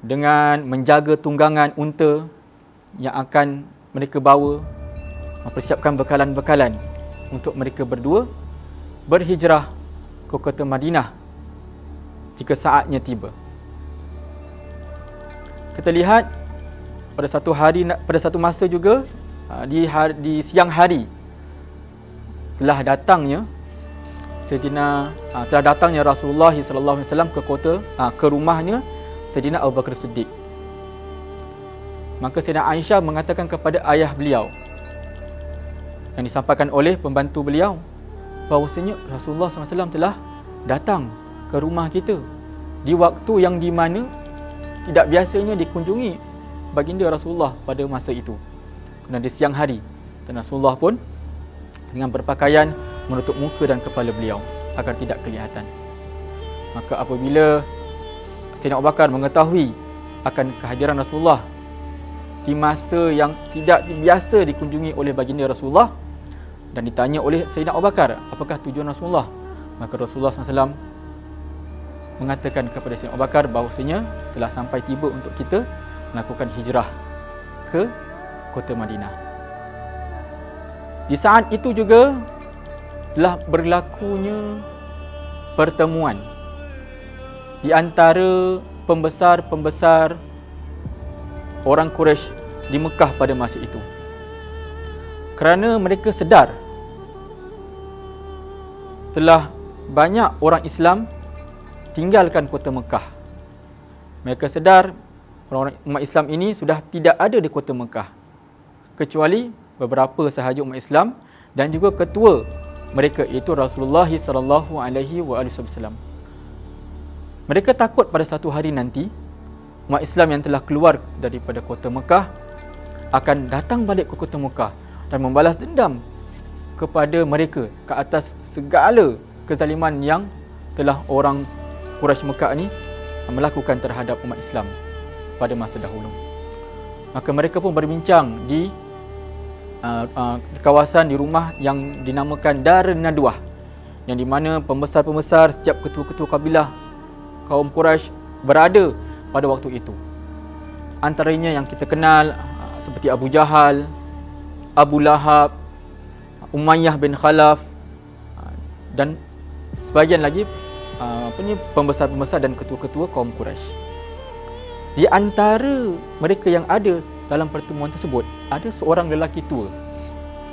dengan menjaga tunggangan unta yang akan mereka bawa, mempersiapkan bekalan-bekalan untuk mereka berdua berhijrah ke kota Madinah jika saatnya tiba. Kita lihat pada satu masa juga di siang hari telah datangnya Rasulullah SAW ke rumahnya Sayyidina Abu Bakar Siddiq. Maka Sayyidina Aisyah mengatakan kepada ayah beliau yang disampaikan oleh pembantu beliau bahawasanya Rasulullah SAW telah datang ke rumah kita di waktu yang di mana tidak biasanya dikunjungi baginda Rasulullah pada masa itu. Kerana di siang hari dan Rasulullah pun dengan berpakaian menutup muka dan kepala beliau agar tidak kelihatan. Maka apabila Sayyidina Abu Bakar mengetahui akan kehadiran Rasulullah di masa yang tidak biasa dikunjungi oleh baginda Rasulullah dan ditanya oleh Sayyidina Abu Bakar, apakah tujuan Rasulullah? Maka Rasulullah SAW mengatakan kepada Sayyidina Abu Bakar bahawasanya telah sampai tiba untuk kita melakukan hijrah ke kota Madinah. Di saat itu juga telah berlakunya pertemuan di antara pembesar-pembesar orang Quraisy di Mekah pada masa itu. Kerana mereka sedar telah banyak orang Islam tinggalkan kota Mekah. Mereka sedar orang umat Islam ini sudah tidak ada di kota Mekah, kecuali beberapa sahaja umat Islam dan juga ketua mereka iaitu Rasulullah sallallahu alaihi wasallam. Mereka takut pada satu hari nanti umat Islam yang telah keluar daripada kota Mekah akan datang balik ke kota Mekah dan membalas dendam kepada mereka ke atas segala kezaliman yang telah orang Quraisy Mekah ni melakukan terhadap umat Islam pada masa dahulu. Maka mereka pun berbincang di kawasan di rumah yang dinamakan Darun Nadwah, yang di mana pembesar-pembesar setiap ketua-ketua kabilah kaum Quraisy berada pada waktu itu. Antaranya yang kita kenal seperti Abu Jahal, Abu Lahab, Umayyah bin Khalaf dan sebahagian lagi pembesar-pembesar dan ketua-ketua kaum Quraisy. Di antara mereka yang ada dalam pertemuan tersebut, ada seorang lelaki tua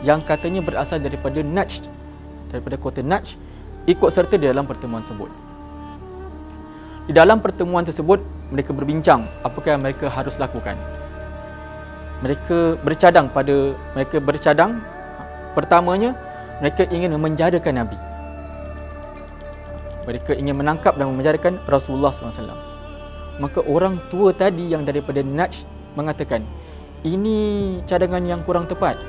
yang katanya berasal daripada Najd, daripada kota Najd, ikut serta di dalam pertemuan tersebut. Di dalam pertemuan tersebut, mereka berbincang apakah yang mereka harus lakukan. Mereka bercadang, pertamanya mereka ingin memenjarakan Nabi. Mereka ingin menangkap dan memenjarakan Rasulullah SAW. Maka orang tua tadi yang daripada Najd mengatakan, ini cadangan yang kurang tepat.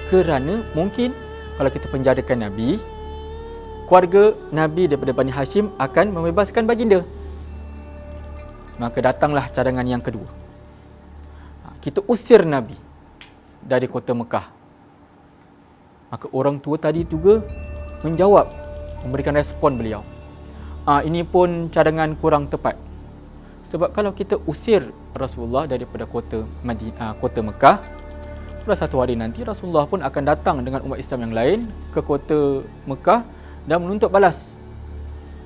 Kerana mungkin kalau kita penjarakan Nabi, keluarga Nabi daripada Bani Hashim akan membebaskan baginda. Maka datanglah cadangan yang kedua. Kita usir Nabi dari kota Mekah. Maka orang tua tadi juga menjawab, memberikan respon beliau. Ini pun cadangan kurang tepat. Sebab kalau kita usir Rasulullah daripada kota Mekah, pada satu hari nanti Rasulullah pun akan datang dengan umat Islam yang lain ke kota Mekah dan menuntut balas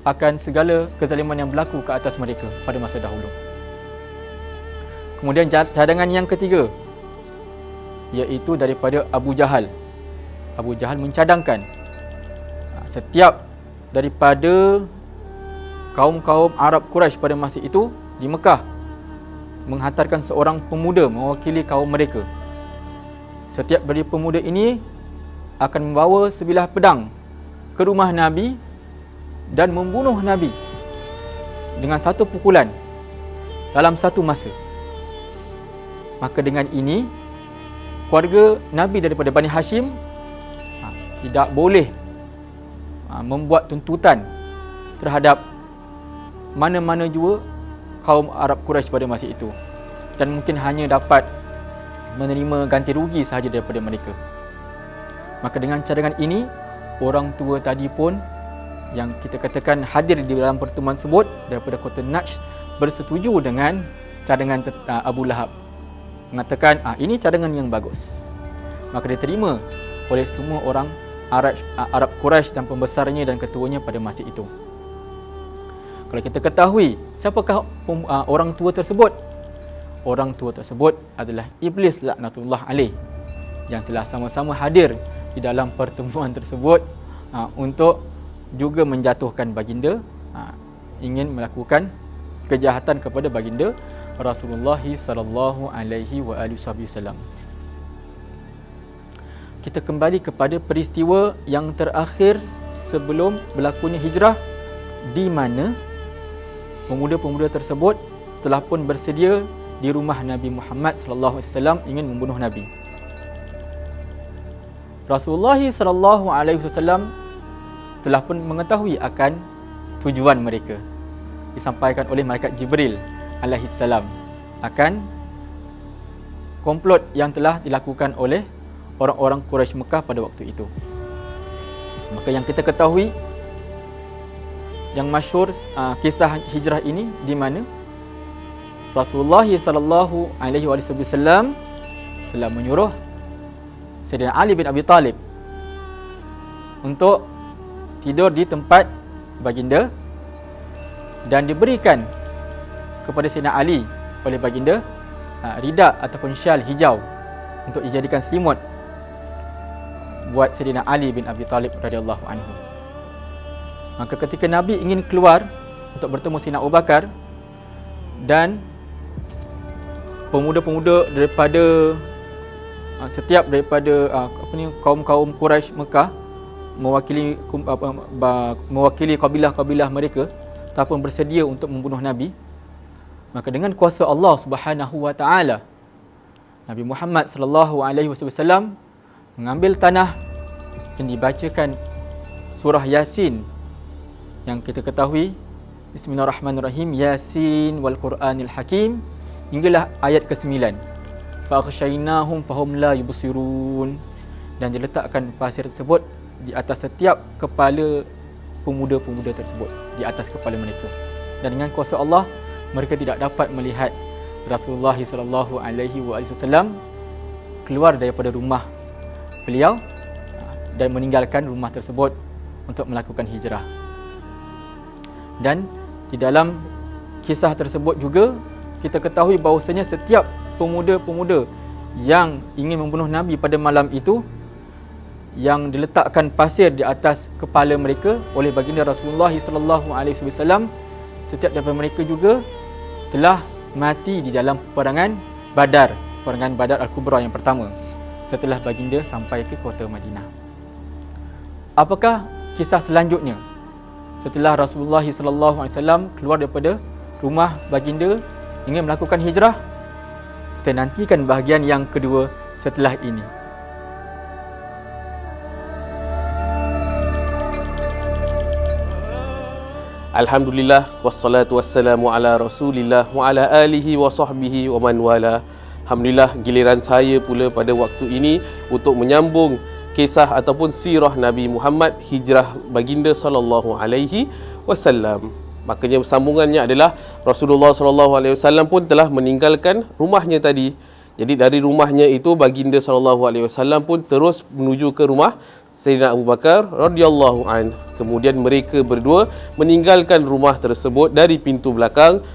akan segala kezaliman yang berlaku ke atas mereka pada masa dahulu. Kemudian cadangan yang ketiga, iaitu daripada Abu Jahal. Abu Jahal mencadangkan setiap daripada kaum-kaum Arab Quraisy pada masa itu di Mekah menghantarkan seorang pemuda mewakili kaum mereka. Setiap dari pemuda ini akan membawa sebilah pedang ke rumah Nabi dan membunuh Nabi dengan satu pukulan dalam satu masa. Maka dengan ini keluarga Nabi daripada Bani Hashim tidak boleh membuat tuntutan terhadap mana-mana jua kaum Arab Quraisy pada masa itu, dan mungkin hanya dapat menerima ganti rugi sahaja daripada mereka. Maka dengan cadangan ini, orang tua tadi pun yang kita katakan hadir di dalam pertemuan tersebut daripada kota Najd bersetuju dengan cadangan Abu Lahab, mengatakan ini cadangan yang bagus. Maka diterima oleh semua orang Arab Quraisy dan pembesarnya dan ketuanya pada masa itu. Kalau kita ketahui siapakah orang tua tersebut? Orang tua tersebut adalah Iblis laknatullah alaih, yang telah sama-sama hadir di dalam pertemuan tersebut untuk juga menjatuhkan baginda, ingin melakukan kejahatan kepada baginda Rasulullah sallallahu alaihi wasallam. Kita kembali kepada peristiwa yang terakhir sebelum berlakunya hijrah, di mana pemuda-pemuda tersebut telah pun bersedia di rumah Nabi Muhammad sallallahu alaihi wasallam ingin membunuh Nabi. Rasulullah sallallahu alaihi wasallam telah pun mengetahui akan tujuan mereka. Disampaikan oleh malaikat Jibril alaihi salam akan komplot yang telah dilakukan oleh orang-orang Quraisy Mekah pada waktu itu. Maka yang kita ketahui, yang masyhur kisah hijrah ini di mana Rasulullah sallallahu alaihi wasallam telah menyuruh Sayyidina Ali bin Abi Talib untuk tidur di tempat baginda dan diberikan kepada Sayyidina Ali oleh baginda rida ataupun syal hijau untuk dijadikan selimut buat Sayyidina Ali bin Abi Talib radhiyallahu anhu. Maka ketika Nabi ingin keluar untuk bertemu Sayyidina Abu Bakar dan pemuda-pemuda daripada setiap daripada kaum-kaum Quraisy Mekah mewakili kabilah-kabilah mereka ataupun bersedia untuk membunuh Nabi, maka dengan kuasa Allah Subhanahu wa taala, Nabi Muhammad sallallahu alaihi wasallam mengambil tanah dan dibacakan surah Yasin yang kita ketahui, Bismillahirrahmanirrahim, Yasin wal Quranil Hakim, hinggalah ayat ke-9. Fa'aghshaynahum fahum la yubsirun, dan diletakkan pasir tersebut di atas setiap kepala pemuda-pemuda tersebut, di atas kepala mereka, dan dengan kuasa Allah mereka tidak dapat melihat Rasulullah sallallahu alaihi wasallam keluar daripada rumah beliau dan meninggalkan rumah tersebut untuk melakukan hijrah. Dan di dalam kisah tersebut juga kita ketahui bahawasanya setiap pemuda-pemuda yang ingin membunuh Nabi pada malam itu, yang diletakkan pasir di atas kepala mereka oleh baginda Rasulullah sallallahu alaihi wasallam, setiap daripada mereka juga telah mati di dalam peperangan Badar, peperangan Badar Al-Kubra yang pertama setelah baginda sampai ke kota Madinah. Apakah kisah selanjutnya setelah Rasulullah sallallahu alaihi wasallam keluar daripada rumah baginda ingin melakukan hijrah? Kita nantikan bahagian yang kedua setelah ini. Alhamdulillah, wassalatu wassalamu ala Rasulillah wa ala alihi wa sahbihi wa man wala. Alhamdulillah, giliran saya pula pada waktu ini untuk menyambung kisah ataupun sirah Nabi Muhammad hijrah baginda sallallahu alaihi wasallam. Makanya sambungannya adalah Rasulullah sallallahu alaihi wasallam pun telah meninggalkan rumahnya tadi. Jadi dari rumahnya itu baginda sallallahu alaihi wasallam pun terus menuju ke rumah Sayyidina Abu Bakar radhiyallahu an. Kemudian mereka berdua meninggalkan rumah tersebut dari pintu belakang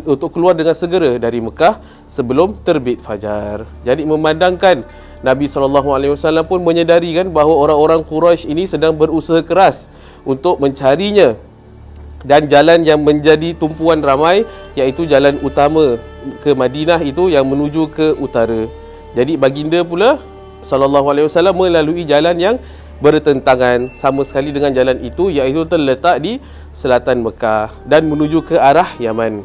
untuk keluar dengan segera dari Mekah sebelum terbit fajar. Jadi memandangkan Nabi SAW pun menyedari kan bahawa orang-orang Quraisy ini sedang berusaha keras untuk mencarinya, dan jalan yang menjadi tumpuan ramai iaitu jalan utama ke Madinah itu yang menuju ke utara. Jadi baginda pula SAW melalui jalan yang bertentangan sama sekali dengan jalan itu, iaitu terletak di selatan Mekah dan menuju ke arah Yaman.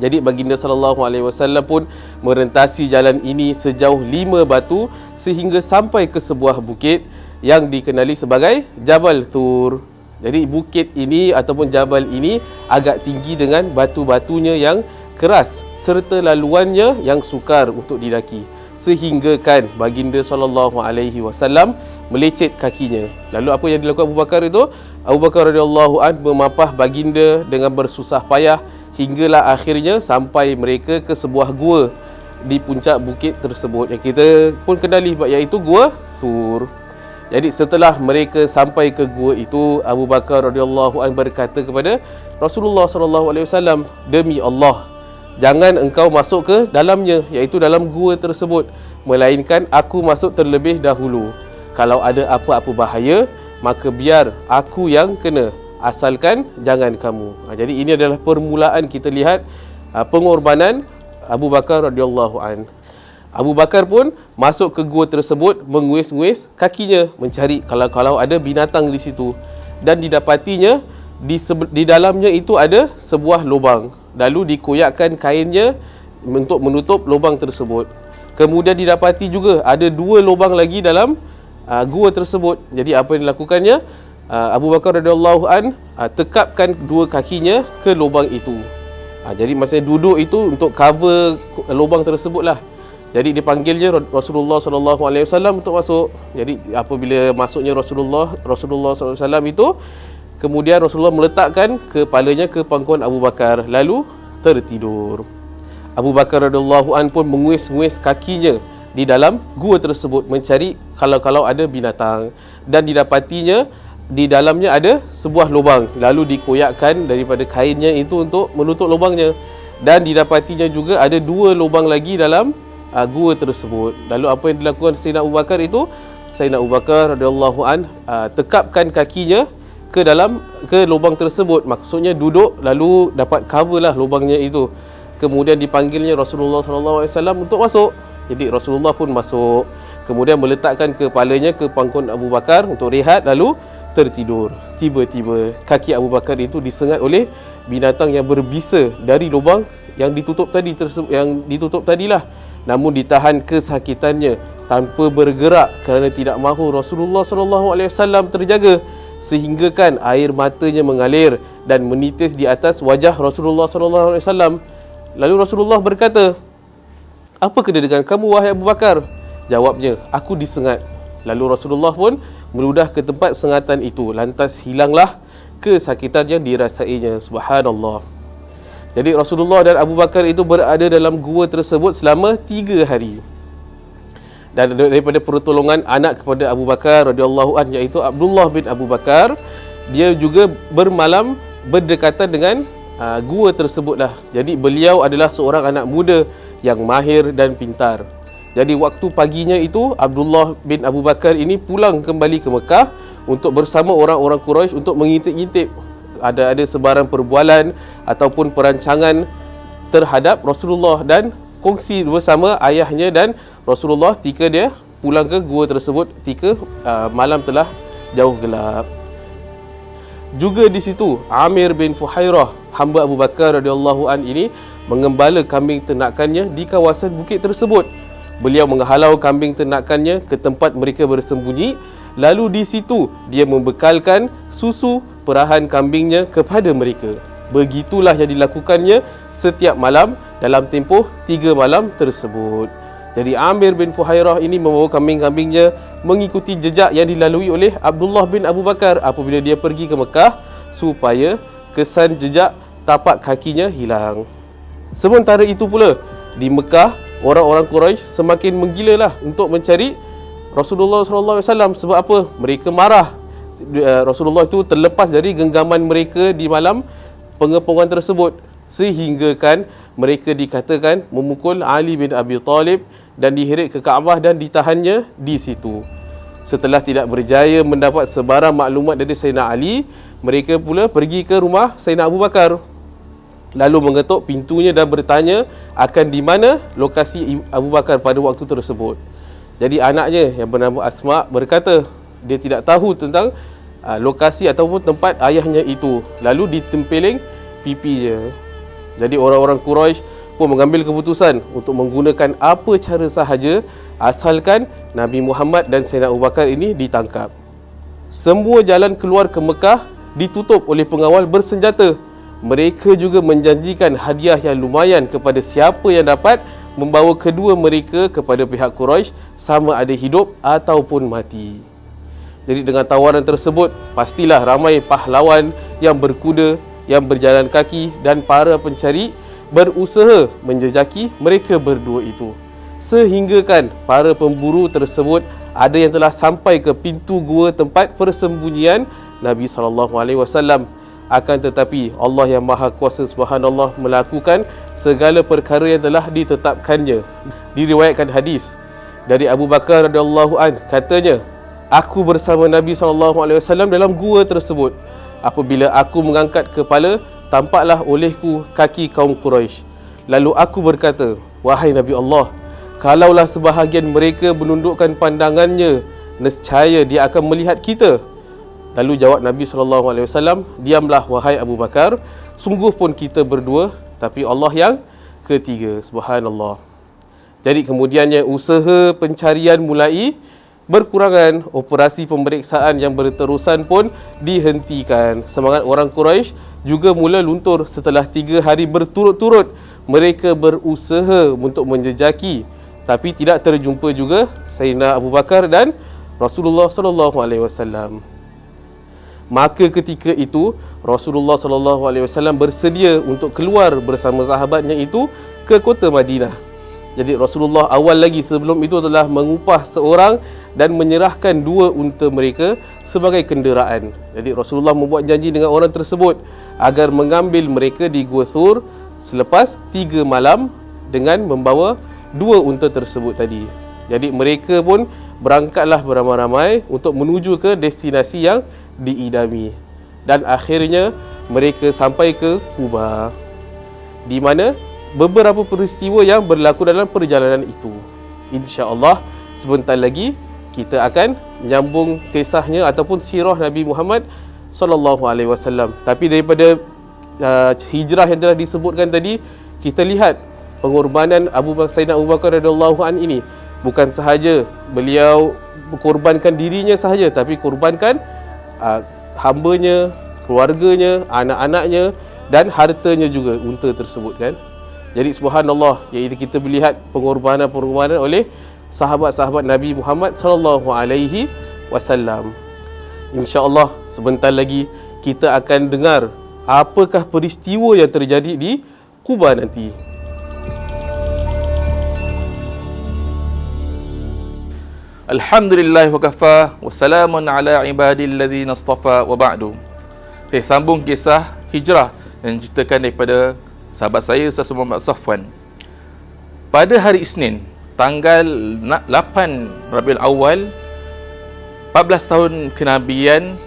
Jadi baginda SAW pun merentasi jalan ini sejauh 5 batu sehingga sampai ke sebuah bukit yang dikenali sebagai Jabal Tur. Jadi bukit ini ataupun jabal ini agak tinggi dengan batu-batunya yang keras serta laluannya yang sukar untuk didaki, sehingga kan baginda SAW melecet kakinya. Lalu apa yang dilakukan Abu Bakar itu? Abu Bakar radhiyallahu an memapah baginda dengan bersusah payah hinggalah akhirnya sampai mereka ke sebuah gua di puncak bukit tersebut yang kita pun kenali, iaitu Gua Thur. Jadi setelah mereka sampai ke gua itu, Abu Bakar radhiyallahu an berkata kepada Rasulullah sallallahu alaihi wasallam, "Demi Allah, jangan engkau masuk ke dalamnya, iaitu dalam gua tersebut, melainkan aku masuk terlebih dahulu. Kalau ada apa-apa bahaya, maka biar aku yang kena, asalkan jangan kamu." Jadi ini adalah permulaan kita lihat pengorbanan Abu Bakar radhiyallahu an. Abu Bakar pun masuk ke gua tersebut, menguis-nguis kakinya mencari kalau ada binatang di situ, dan didapatinya di dalamnya itu ada sebuah lubang. Lalu dikoyakkan kainnya untuk menutup lubang tersebut. Kemudian didapati juga ada 2 lubang lagi dalam gua tersebut. Jadi apa yang dilakukannya? Abu Bakar radhiyallahu an tekapkan dua kakinya ke lubang itu. Jadi masa duduk itu untuk cover lubang tersebut lah. Jadi dipanggilnya Rasulullah SAW untuk masuk. Jadi apabila masuknya Rasulullah SAW itu, kemudian Rasulullah meletakkan kepalanya ke pangkuan Abu Bakar, lalu tertidur. Abu Bakar radhiyallahu an pun menguis-nguis kakinya di dalam gua tersebut mencari kalau ada binatang, dan didapatinya di dalamnya ada sebuah lubang, lalu dikoyakkan daripada kainnya itu untuk menutup lubangnya, dan didapatinya juga ada dua lubang lagi dalam gua tersebut. Lalu apa yang dilakukan Sayyidina Abu Bakar itu? Sayyidina Abu Bakar radhiyallahu an tekapkan kakinya ke lubang tersebut, maksudnya duduk lalu dapat cover lah lubangnya itu. Kemudian dipanggilnya Rasulullah SAW untuk masuk. Jadi Rasulullah pun masuk, kemudian meletakkan kepalanya ke pangkuan Abu Bakar untuk rehat, lalu tertidur. Tiba-tiba kaki Abu Bakar itu disengat oleh binatang yang berbisa dari lubang yang ditutup tadilah. Namun ditahan kesakitannya tanpa bergerak kerana tidak mahu Rasulullah SAW terjaga, sehinggakan air matanya mengalir dan menitis di atas wajah Rasulullah SAW. Lalu Rasulullah berkata, "Apa kena dengan kamu, wahai Abu Bakar?" Jawabnya, "Aku disengat." Lalu Rasulullah pun meludah ke tempat sengatan itu, lantas hilanglah kesakitan yang dirasainya. Subhanallah. Jadi Rasulullah dan Abu Bakar itu berada dalam gua tersebut selama 3 hari. Dan daripada pertolongan anak kepada Abu Bakar radhiyallahu anhu, iaitu Abdullah bin Abu Bakar, dia juga bermalam berdekatan dengan gua tersebutlah. Jadi beliau adalah seorang anak muda yang mahir dan pintar. Jadi waktu paginya itu, Abdullah bin Abu Bakar ini pulang kembali ke Mekah untuk bersama orang-orang Quraisy untuk mengintip-intip ada sebarang perbualan ataupun perancangan terhadap Rasulullah, dan kongsi bersama ayahnya dan Rasulullah ketika dia pulang ke gua tersebut ketika malam telah jauh gelap. Juga di situ Amir bin Fuhairah, hamba Abu Bakar radhiyallahu an ini, mengembala kambing ternakannya di kawasan bukit tersebut. Beliau menghalau kambing ternakannya ke tempat mereka bersembunyi, lalu di situ dia membekalkan susu perahan kambingnya kepada mereka. Begitulah yang dilakukannya setiap malam dalam tempoh 3 malam tersebut. Jadi Amir bin Fuhairah ini membawa kambing-kambingnya mengikuti jejak yang dilalui oleh Abdullah bin Abu Bakar apabila dia pergi ke Mekah, supaya kesan jejak tapak kakinya hilang. Sementara itu pula di Mekah, orang-orang Quraisy semakin menggilalah untuk mencari Rasulullah SAW. Sebab apa? Mereka marah Rasulullah itu terlepas dari genggaman mereka di malam pengepungan tersebut, sehinggakan mereka dikatakan memukul Ali bin Abi Talib dan diheret ke Kaabah dan ditahannya di situ. Setelah tidak berjaya mendapat sebarang maklumat dari Sayyidina Ali, mereka pula pergi ke rumah Sayyidina Abu Bakar, lalu mengetuk pintunya dan bertanya akan di mana lokasi Abu Bakar pada waktu tersebut. Jadi anaknya yang bernama Asma berkata dia tidak tahu tentang lokasi ataupun tempat ayahnya itu, lalu ditempeling pipinya. Jadi orang-orang Quraisy pun mengambil keputusan untuk menggunakan apa cara sahaja asalkan Nabi Muhammad dan Sayyidina Abu Bakar ini ditangkap. Semua jalan keluar ke Mekah ditutup oleh pengawal bersenjata. Mereka juga menjanjikan hadiah yang lumayan kepada siapa yang dapat membawa kedua mereka kepada pihak Quraisy, sama ada hidup ataupun mati. Jadi dengan tawaran tersebut, pastilah ramai pahlawan yang berkuda, yang berjalan kaki dan para pencari berusaha menjejaki mereka berdua itu. Sehinggakan para pemburu tersebut ada yang telah sampai ke pintu gua tempat persembunyian Nabi SAW. Akan tetapi Allah yang Maha Kuasa Subhanallah melakukan segala perkara yang telah ditetapkannya. Diriwayatkan hadis dari Abu Bakar radhiyallahu an, katanya, aku bersama Nabi SAW dalam gua tersebut. Apabila aku mengangkat kepala, tampaklah olehku kaki kaum Quraisy. Lalu aku berkata, wahai Nabi Allah, kalaulah sebahagian mereka menundukkan pandangannya, nescaya dia akan melihat kita. Lalu jawab Nabi SAW, diamlah wahai Abu Bakar, sungguh pun kita berdua, tapi Allah yang ketiga. Subhanallah. Jadi kemudiannya usaha pencarian mulai berkurangan, operasi pemeriksaan yang berterusan pun dihentikan. Semangat orang Quraisy juga mula luntur setelah 3 hari berturut-turut mereka berusaha untuk menjejaki, tapi tidak terjumpa juga Sayyidina Abu Bakar dan Rasulullah sallallahu alaihi wasallam. Maka ketika itu Rasulullah sallallahu alaihi wasallam bersedia untuk keluar bersama sahabatnya itu ke kota Madinah. Jadi Rasulullah awal lagi sebelum itu telah mengupah seorang dan menyerahkan 2 unta mereka sebagai kenderaan. Jadi Rasulullah membuat janji dengan orang tersebut agar mengambil mereka di Gua Thur selepas 3 malam dengan membawa 2 unta tersebut tadi. Jadi mereka pun berangkatlah beramai-ramai untuk menuju ke destinasi yang diidami. Dan akhirnya mereka sampai ke Quba, di mana beberapa peristiwa yang berlaku dalam perjalanan itu. InsyaAllah sebentar lagi kita akan menyambung kisahnya ataupun sirah Nabi Muhammad sallallahu alaihi wasallam. Tapi daripada hijrah yang telah disebutkan tadi, kita lihat pengorbanan Sayyidina Abu Bakar radhiyallahu an ini bukan sahaja beliau berkorbankan dirinya sahaja, tapi korbankan hambanya, keluarganya, anak-anaknya dan hartanya juga unta tersebut kan. Jadi subhanallah, iaitu kita melihat pengorbanan oleh sahabat-sahabat Nabi Muhammad sallallahu alaihi wasallam. Insya-Allah sebentar lagi kita akan dengar apakah peristiwa yang terjadi di Quba nanti. Alhamdulillah wa kafa wa salamun ala ibadilladzina istafa wa ba'du. Saya sambung kisah hijrah yang diceritakan daripada sahabat saya Ustaz Muhammad Safwan. Pada hari Isnin, tanggal 8 Rabiul Awal, 14 tahun kenabian,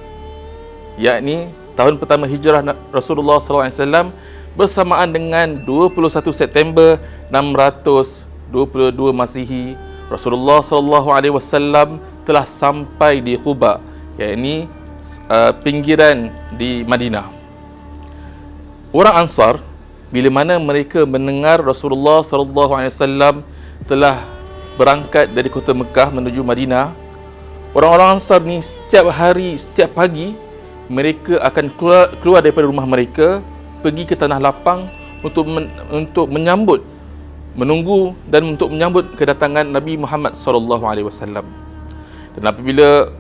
yakni tahun pertama hijrah Rasulullah SAW, bersamaan dengan 21 September 622 Masihi, Rasulullah SAW telah sampai di Quba, yakni pinggiran di Madinah. Orang Ansar, bila mana mereka mendengar Rasulullah SAW telah berangkat dari kota Mekah menuju Madinah, orang-orang Ansar ni setiap hari, setiap pagi mereka akan keluar daripada rumah mereka, pergi ke tanah lapang untuk menyambut, menunggu dan untuk menyambut kedatangan Nabi Muhammad SAW. Dan apabila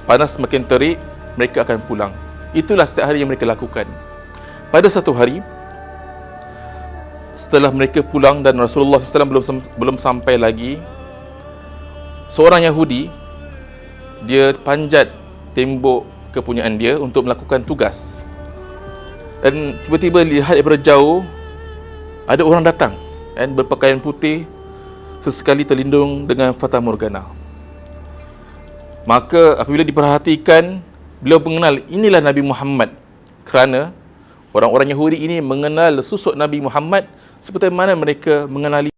panas semakin terik, mereka akan pulang. Itulah setiap hari yang mereka lakukan. Pada satu hari, setelah mereka pulang dan Rasulullah SAW belum sampai lagi, seorang Yahudi, dia panjat tembok kepunyaan dia untuk melakukan tugas. Dan tiba-tiba lihat daripada jauh, ada orang datang dan berpakaian putih, sesekali terlindung dengan fata morgana. Maka apabila diperhatikan, beliau mengenal inilah Nabi Muhammad, kerana orang-orang Yahudi ini mengenal susuk Nabi Muhammad seperti mana mereka mengenali.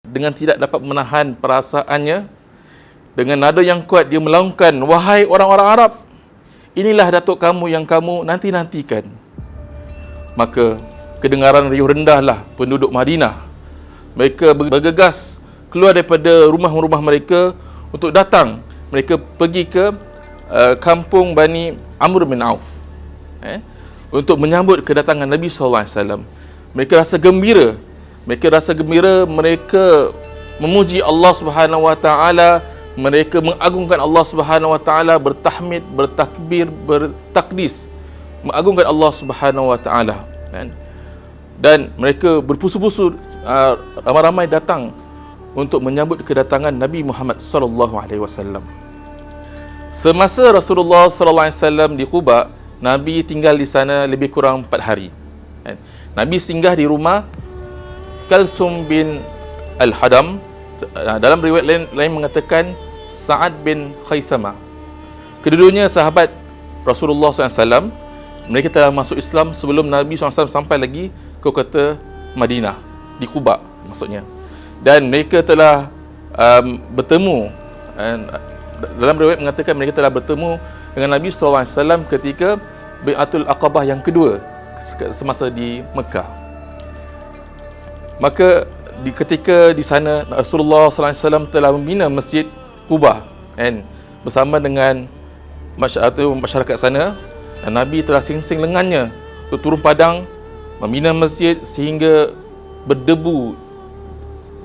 Dengan tidak dapat menahan perasaannya, dengan nada yang kuat dia melaungkan, "Wahai orang-orang Arab, inilah datuk kamu yang kamu nanti-nantikan." Maka kedengaran riuh rendahlah penduduk Madinah. Mereka bergegas keluar daripada rumah-rumah mereka untuk datang. Mereka pergi ke kampung Bani Amr bin Auf untuk menyambut kedatangan Nabi SAW. Mereka rasa gembira. Mereka memuji Allah Subhanahu Wa Taala. Mereka mengagungkan Allah Subhanahu Wa Taala, bertahmid, bertakbir, bertakdis, mengagungkan Allah Subhanahu Wa Taala. Dan mereka berpusu-pusu, ramai-ramai datang untuk menyambut kedatangan Nabi Muhammad SAW. Semasa Rasulullah SAW di Quba, Nabi tinggal di sana lebih kurang 4 hari. Nabi singgah di rumah Kalsum bin Al-Hadam. Dalam riwayat lain mengatakan Sa'ad bin Khaisamah. Kedua-duanya sahabat Rasulullah SAW. Mereka telah masuk Islam sebelum Nabi SAW sampai lagi ke kota Madinah, di Quba maksudnya. Dan mereka telah bertemu, dalam riwayat mengatakan mereka telah bertemu dengan Nabi SAW ketika Bai'atul Aqabah yang kedua semasa di Mekah. Maka ketika di sana Rasulullah SAW telah membina Masjid Quba kan, bersama dengan masyarakat sana, dan Nabi telah singsing lengannya untuk turun padang membina masjid sehingga berdebu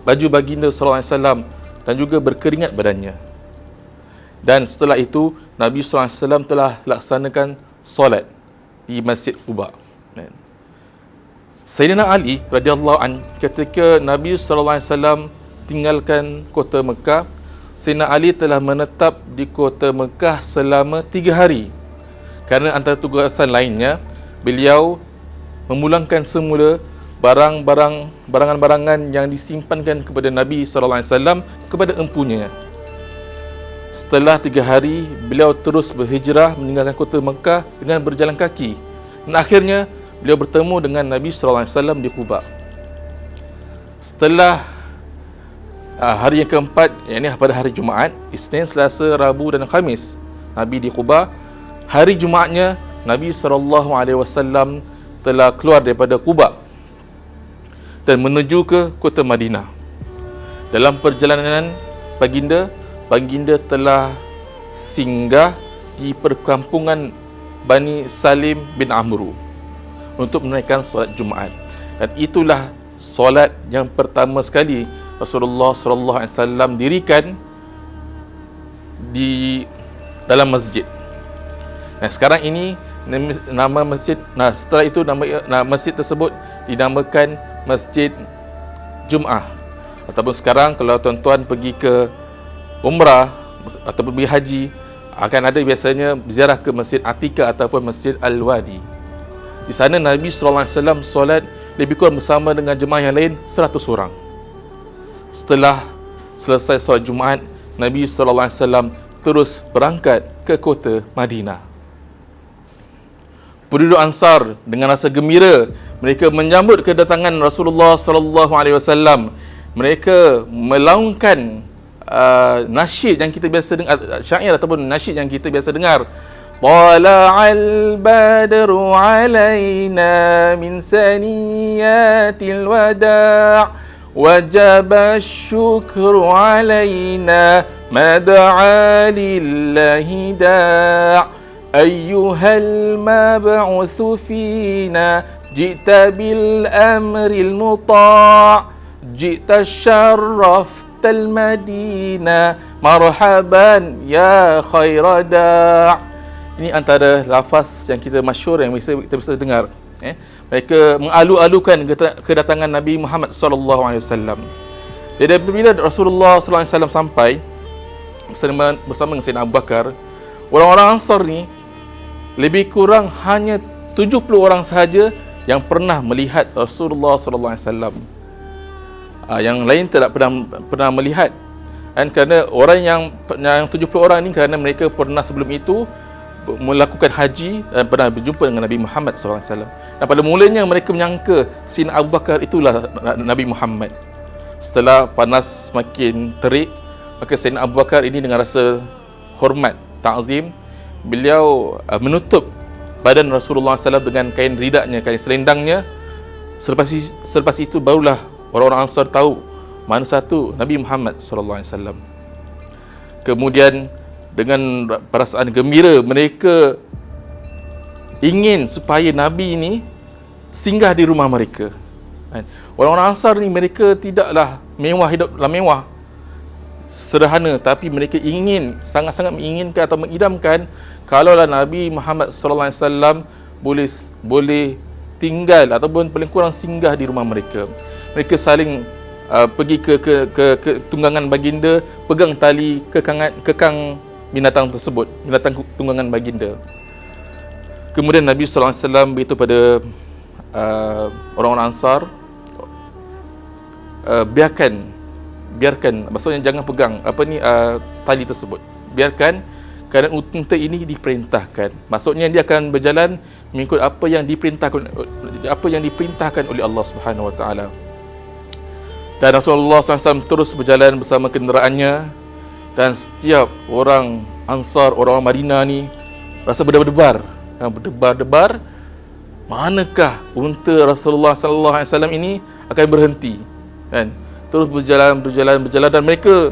baju baginda SAW dan juga berkeringat badannya. Dan setelah itu Nabi SAW telah laksanakan solat di Masjid Quba. Sayyidina Ali radhiyallahu an, ketika Nabi SAW tinggalkan kota Mekah, Sayyidina Ali telah menetap di kota Mekah selama 3 hari. Kerana antara tugasan lainnya, beliau memulangkan semula barangan-barangan yang disimpankan kepada Nabi SAW kepada empunya. Setelah 3 hari, beliau terus berhijrah meninggalkan kota Mekah dengan berjalan kaki. Dan akhirnya, beliau bertemu dengan Nabi SAW di Quba. Setelah hari yang keempat, yakni pada hari Jumaat, Isnin, Selasa, Rabu dan Khamis, Nabi di Quba. Hari Jumaatnya, Nabi SAW telah keluar daripada Quba dan menuju ke kota Madinah. Dalam perjalanan baginda telah singgah di perkampungan Bani Salim bin Amru untuk menunaikan solat Jumaat. Dan itulah solat yang pertama sekali Rasulullah SAW dirikan di dalam masjid. Nah, sekarang ini nama masjid, setelah itu nama masjid tersebut dinamakan Masjid Jum'ah. Ataupun sekarang kalau tuan-tuan pergi ke umrah ataupun pergi haji, akan ada biasanya ziarah ke Masjid Atiqah ataupun Masjid Al-Wadi. Di sana Nabi SAW solat lebih kurang bersama dengan jemaah yang lain 100 orang. Setelah selesai solat Jumaat, Nabi SAW terus berangkat ke kota Madinah. Penduduk Ansar dengan rasa gembira, mereka menyambut kedatangan Rasulullah SAW. Mereka melaungkan nasyid yang kita biasa dengar, syair ataupun nasyid yang kita biasa dengar. Tala'al badru alaina min saniyatil wada' wajaba syukru alaina mad'a lillahi da' ayyuhal mab'utsu fina ji'ta bil amril muta' ji'ta syarraftal madina marhaban ya khairada'. Ini antara lafaz yang kita masyhur yang kita bisa dengar. Mereka mengalu-alukan kedatangan Nabi Muhammad SAW. Jadi apabila Rasulullah SAW sampai bersama dengan Sayyidina Abu Bakar, orang-orang Ansar ni lebih kurang hanya 70 orang sahaja yang pernah melihat Rasulullah SAW. Yang lain tidak pernah melihat. Dan kerana orang yang 70 orang ni, kerana mereka pernah sebelum itu melakukan haji dan pernah berjumpa dengan Nabi Muhammad SAW. Dan pada mulanya mereka menyangka Sayyidina Abu Bakar itulah Nabi Muhammad. Setelah panas semakin terik, maka Sayyidina Abu Bakar ini dengan rasa hormat, ta'zim, beliau menutup badan Rasulullah SAW dengan kain ridaknya, kain selendangnya. Selepas itu barulah orang-orang Ansar tahu mana satu Nabi Muhammad SAW. Kemudian dengan perasaan gembira, mereka ingin supaya Nabi ini singgah di rumah mereka. Orang-orang Ansar ni mereka tidaklah mewah, hiduplah mewah, sederhana, tapi mereka ingin, sangat-sangat menginginkan atau mengidamkan kalaulah Nabi Muhammad SAW boleh tinggal ataupun paling kurang singgah di rumah mereka. Mereka saling pergi ke tunggangan baginda, pegang tali kekang binatang tersebut, binatang tunggangan baginda. Kemudian Nabi SAW beritahu pada orang-orang Ansar, biarkan, maksudnya jangan pegang tali tersebut. Biarkan, kerana unta ini diperintahkan. Maksudnya dia akan berjalan mengikut apa yang diperintahkan oleh Allah Subhanahu Wa Taala. Dan Rasulullah SAW terus berjalan bersama kenderaannya. Dan setiap orang Ansar, orang Madinah ni rasa berdebar-debar. Manakah unta Rasulullah SAW ini akan berhenti? kan. Terus berjalan dan mereka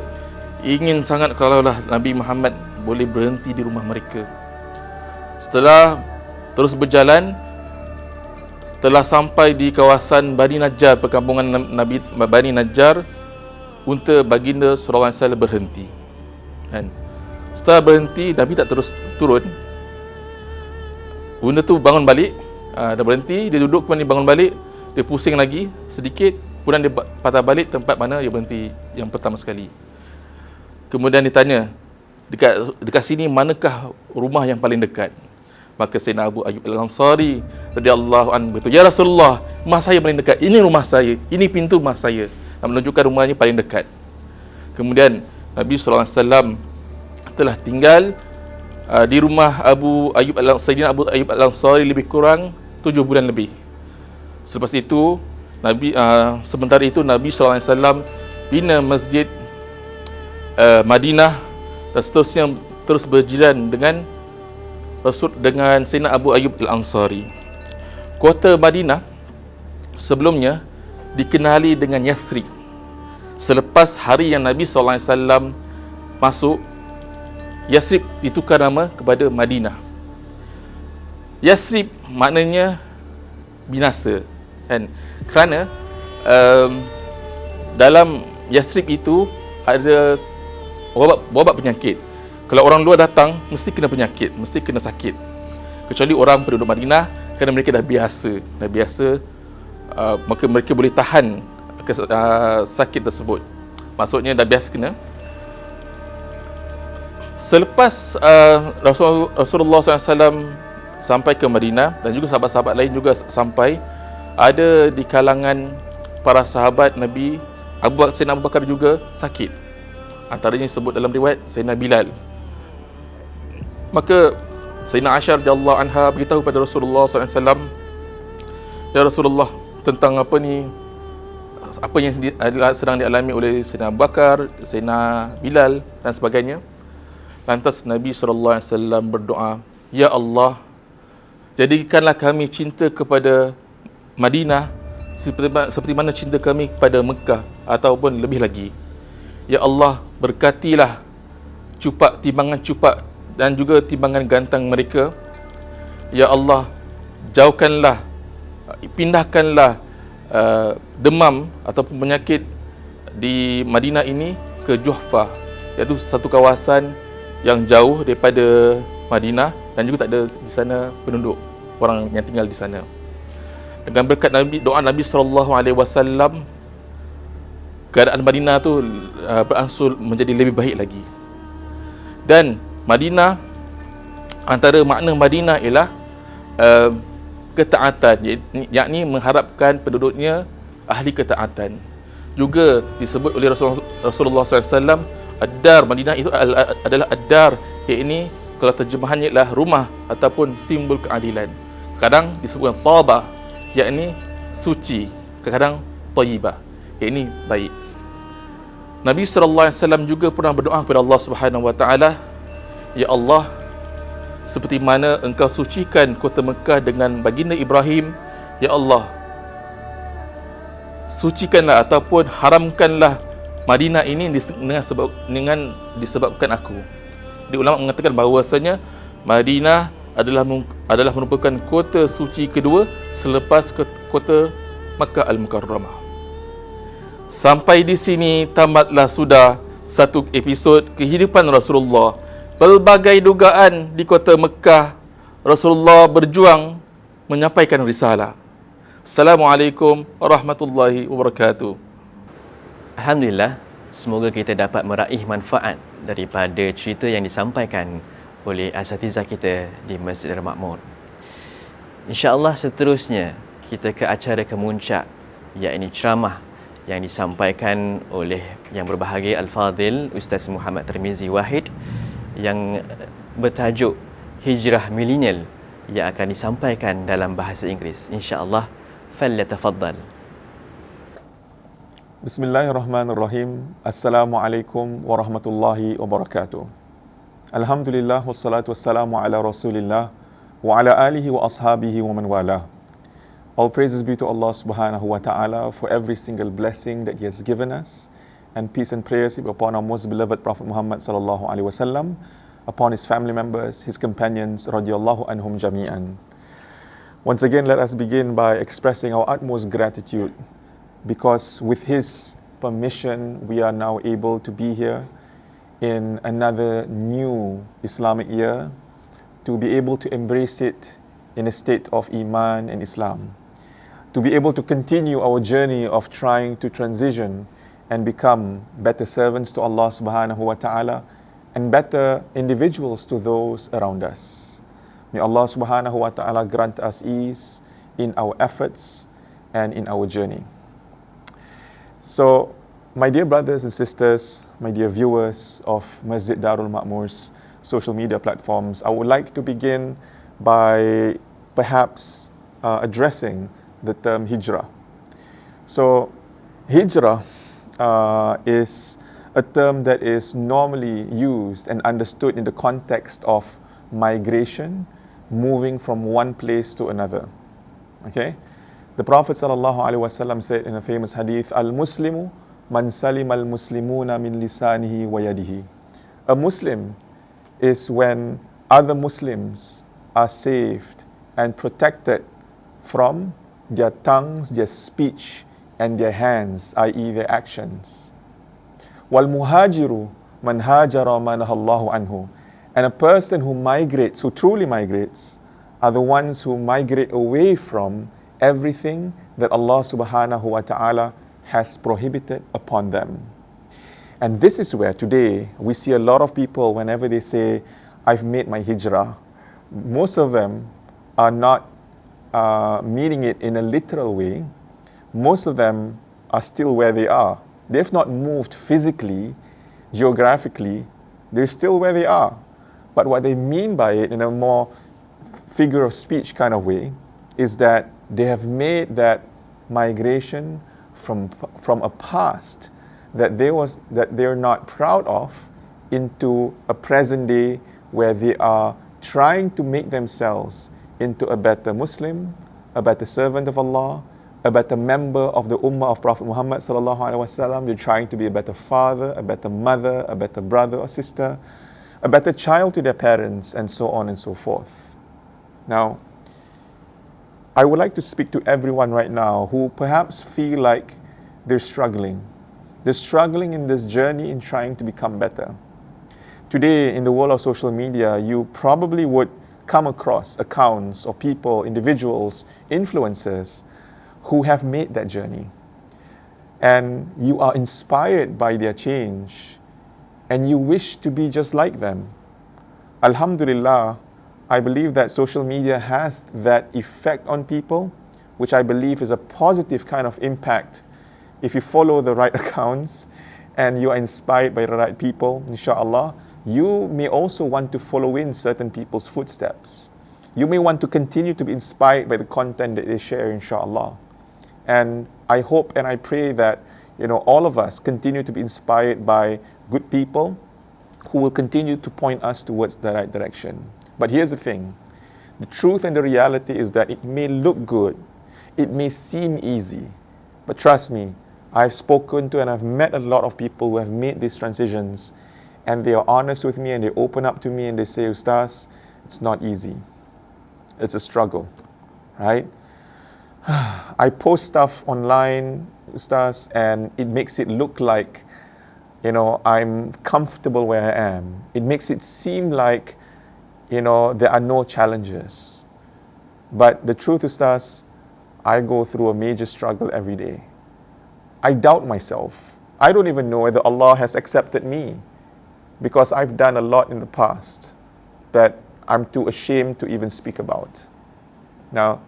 ingin sangat kalaulah Nabi Muhammad boleh berhenti di rumah mereka. Setelah terus berjalan, telah sampai di kawasan Bani Najjar, perkampungan Nabi Bani Najjar, unta baginda sallallahu alaihi wasallam berhenti. Kan? Setelah berhenti, Nabi tak terus turun. Unta tu bangun balik, dah berhenti, dia duduk, kemudian dia bangun balik, dia pusing lagi sedikit, kemudian dia patah balik tempat mana dia berhenti yang pertama sekali. Kemudian ditanya, dekat sini manakah rumah yang paling dekat? Maka Sayyidina Abu Ayyub Al-Ansari radhiyallahu anhu berkata, "Ya Rasulullah, rumah saya paling dekat. Ini rumah saya. Ini pintu rumah saya." Menunjukkan rumahnya paling dekat. Kemudian Nabi SAW telah tinggal di rumah Sayyidina Abu Ayyub Al-Ansari lebih kurang 7 bulan lebih. Selepas itu, sementara itu Nabi SAW bina masjid Madinah dan seterusnya terus berjiran dengan Sayyidina Abu Ayyub Al-Ansari. Kota Madinah sebelumnya dikenali dengan Yathrib. Selepas hari yang Nabi SAW masuk, Yathrib ditukar nama kepada Madinah. Yathrib maknanya binasa, kan? Kerana dalam Yathrib itu ada wabak penyakit. Kalau orang luar datang, mesti kena penyakit, mesti kena sakit. Kecuali orang penduduk Madinah, kerana mereka dah biasa, maka mereka boleh tahan sakit tersebut. Maksudnya dah biasa kena. Selepas Rasulullah SAW sampai ke Madinah, dan juga sahabat-sahabat lain juga sampai, ada di kalangan para sahabat Nabi, Sayyidina Abu Bakar juga sakit. Antaranya disebut dalam riwayat Sayyidina Bilal. Maka Sayyidina Aisyah radhiyallahu anha beritahu pada Rasulullah SAW, "Ya Rasulullah, tentang apa yang sedang dialami oleh Sayyidina Abu Bakar, Sayyidina Bilal dan sebagainya." Lantas Nabi SAW berdoa, "Ya Allah, jadikanlah kami cinta kepada Madinah seperti mana cinta kami kepada Mekah, ataupun lebih lagi. Ya Allah, berkatilah timbangan cupak dan juga timbangan gantang mereka. Ya Allah, pindahkanlah demam ataupun penyakit di Madinah ini ke Juhfah, iaitu satu kawasan yang jauh daripada Madinah dan juga tak ada di sana penduduk, orang yang tinggal di sana." Dengan berkat doa Nabi SAW, keadaan Madinah tu beransur menjadi lebih baik lagi. Dan Madinah, antara makna Madinah ialah ketaatan, yakni mengharapkan penduduknya ahli ketaatan. Juga disebut oleh Rasulullah SAW, Ad-Dar, Madinah itu adalah Ad-Dar, yakni kalau terjemahannya ialah rumah ataupun simbol keadilan. Kadang disebutkan Tabah, yakni suci, kadang Tayyibah, yakni baik. Nabi SAW juga pernah berdoa kepada Allah Subhanahu Wa Taala, "Ya Allah, seperti mana Engkau sucikan kota Mekah dengan baginda Ibrahim, Ya Allah, sucikanlah ataupun haramkanlah Madinah ini dengan disebabkan aku." Di ulama mengatakan bahawasanya Madinah adalah merupakan kota suci kedua selepas kota Makkah Al-Mukarramah. Sampai di sini tamatlah sudah satu episod kehidupan Rasulullah. Pelbagai dugaan di kota Mekah, Rasulullah berjuang menyampaikan risalah. Assalamualaikum warahmatullahi wabarakatuh. Alhamdulillah, semoga kita dapat meraih manfaat daripada cerita yang disampaikan oleh asatizah kita di Masjidil Makmur. InsyaAllah seterusnya kita ke acara kemuncak, iaitu ceramah yang disampaikan oleh yang berbahagia Al-Fadhil Ustaz Muhammad Tirmizi Wahid yang bertajuk Hijrah Milenial yang akan disampaikan dalam bahasa Inggeris. InsyaAllah, falyatafaddal. Bismillahirrahmanirrahim. Assalamualaikum warahmatullahi wabarakatuh. Alhamdulillah wassalatu wassalamu ala Rasulillah wa ala alihi wa ashabihi wa man wala. All praises be to Allah subhanahu wa ta'ala for every single blessing that He has given us. And peace and prayers be upon our most beloved Prophet Muhammad sallallahu alaihi wasallam, upon his family members, his companions, radiyallahu anhum jami'an. Once again, let us begin by expressing our utmost gratitude, because with His permission, we are now able to be here in another new Islamic year, to be able to embrace it in a state of Iman and Islam, to be able to continue our journey of trying to transition and become better servants to Allah subhanahu wa ta'ala and better individuals to those around us. May Allah subhanahu wa ta'ala grant us ease in our efforts and in our journey. So, my dear brothers and sisters, my dear viewers of Masjid Darul Ma'mur's social media platforms, I would like to begin by perhaps addressing the term hijrah. So, hijrah is a term that is normally used and understood in the context of migration, moving from one place to another. Okay? The Prophet ﷺ said in a famous hadith, Al-Muslimu man salim al-muslimuna min lisanihi wa yadihi. A Muslim is when other Muslims are saved and protected from their tongues, their speech, and their hands, i.e. their actions. Wal-muhajiru man hajara ma nahallahu anhu. And a person who migrates, who truly migrates, are the ones who migrate away from everything that Allah subhanahu wa ta'ala has prohibited upon them. And this is where today we see a lot of people, whenever they say, I've made my hijrah, most of them are not meaning it in a literal way. Most of them are still where they are. They've not moved physically, geographically, they're still where they are. But what they mean by it in a more figure of speech kind of way is that they have made that migration from a past that they're not proud of into a present day where they are trying to make themselves into a better Muslim, a better servant of Allah, a better member of the Ummah of Prophet Muhammad sallallahu alaihi wasallam. They're trying to be a better father, a better mother, a better brother or sister, a better child to their parents, and so on and so forth. Now, I would like to speak to everyone right now who perhaps feel like they're struggling. They're struggling in this journey in trying to become better. Today, in the world of social media, you probably would come across accounts or people, individuals, influencers who have made that journey. And you are inspired by their change and you wish to be just like them. Alhamdulillah, I believe that social media has that effect on people, which I believe is a positive kind of impact. If you follow the right accounts and you are inspired by the right people, inshallah, you may also want to follow in certain people's footsteps. You may want to continue to be inspired by the content that they share, inshallah. And I hope and I pray that all of us continue to be inspired by good people who will continue to point us towards the right direction. But here's the thing. The truth and the reality is that it may look good. It may seem easy. But trust me, I've spoken to and I've met a lot of people who have made these transitions, and they are honest with me and they open up to me and they say, Ustaz, it's not easy. It's a struggle, right? I post stuff online, Ustaz, and it makes it look like, I'm comfortable where I am. It makes it seem like, there are no challenges. But the truth, Ustaz, I go through a major struggle every day. I doubt myself. I don't even know whether Allah has accepted me, because I've done a lot in the past that I'm too ashamed to even speak about. Now,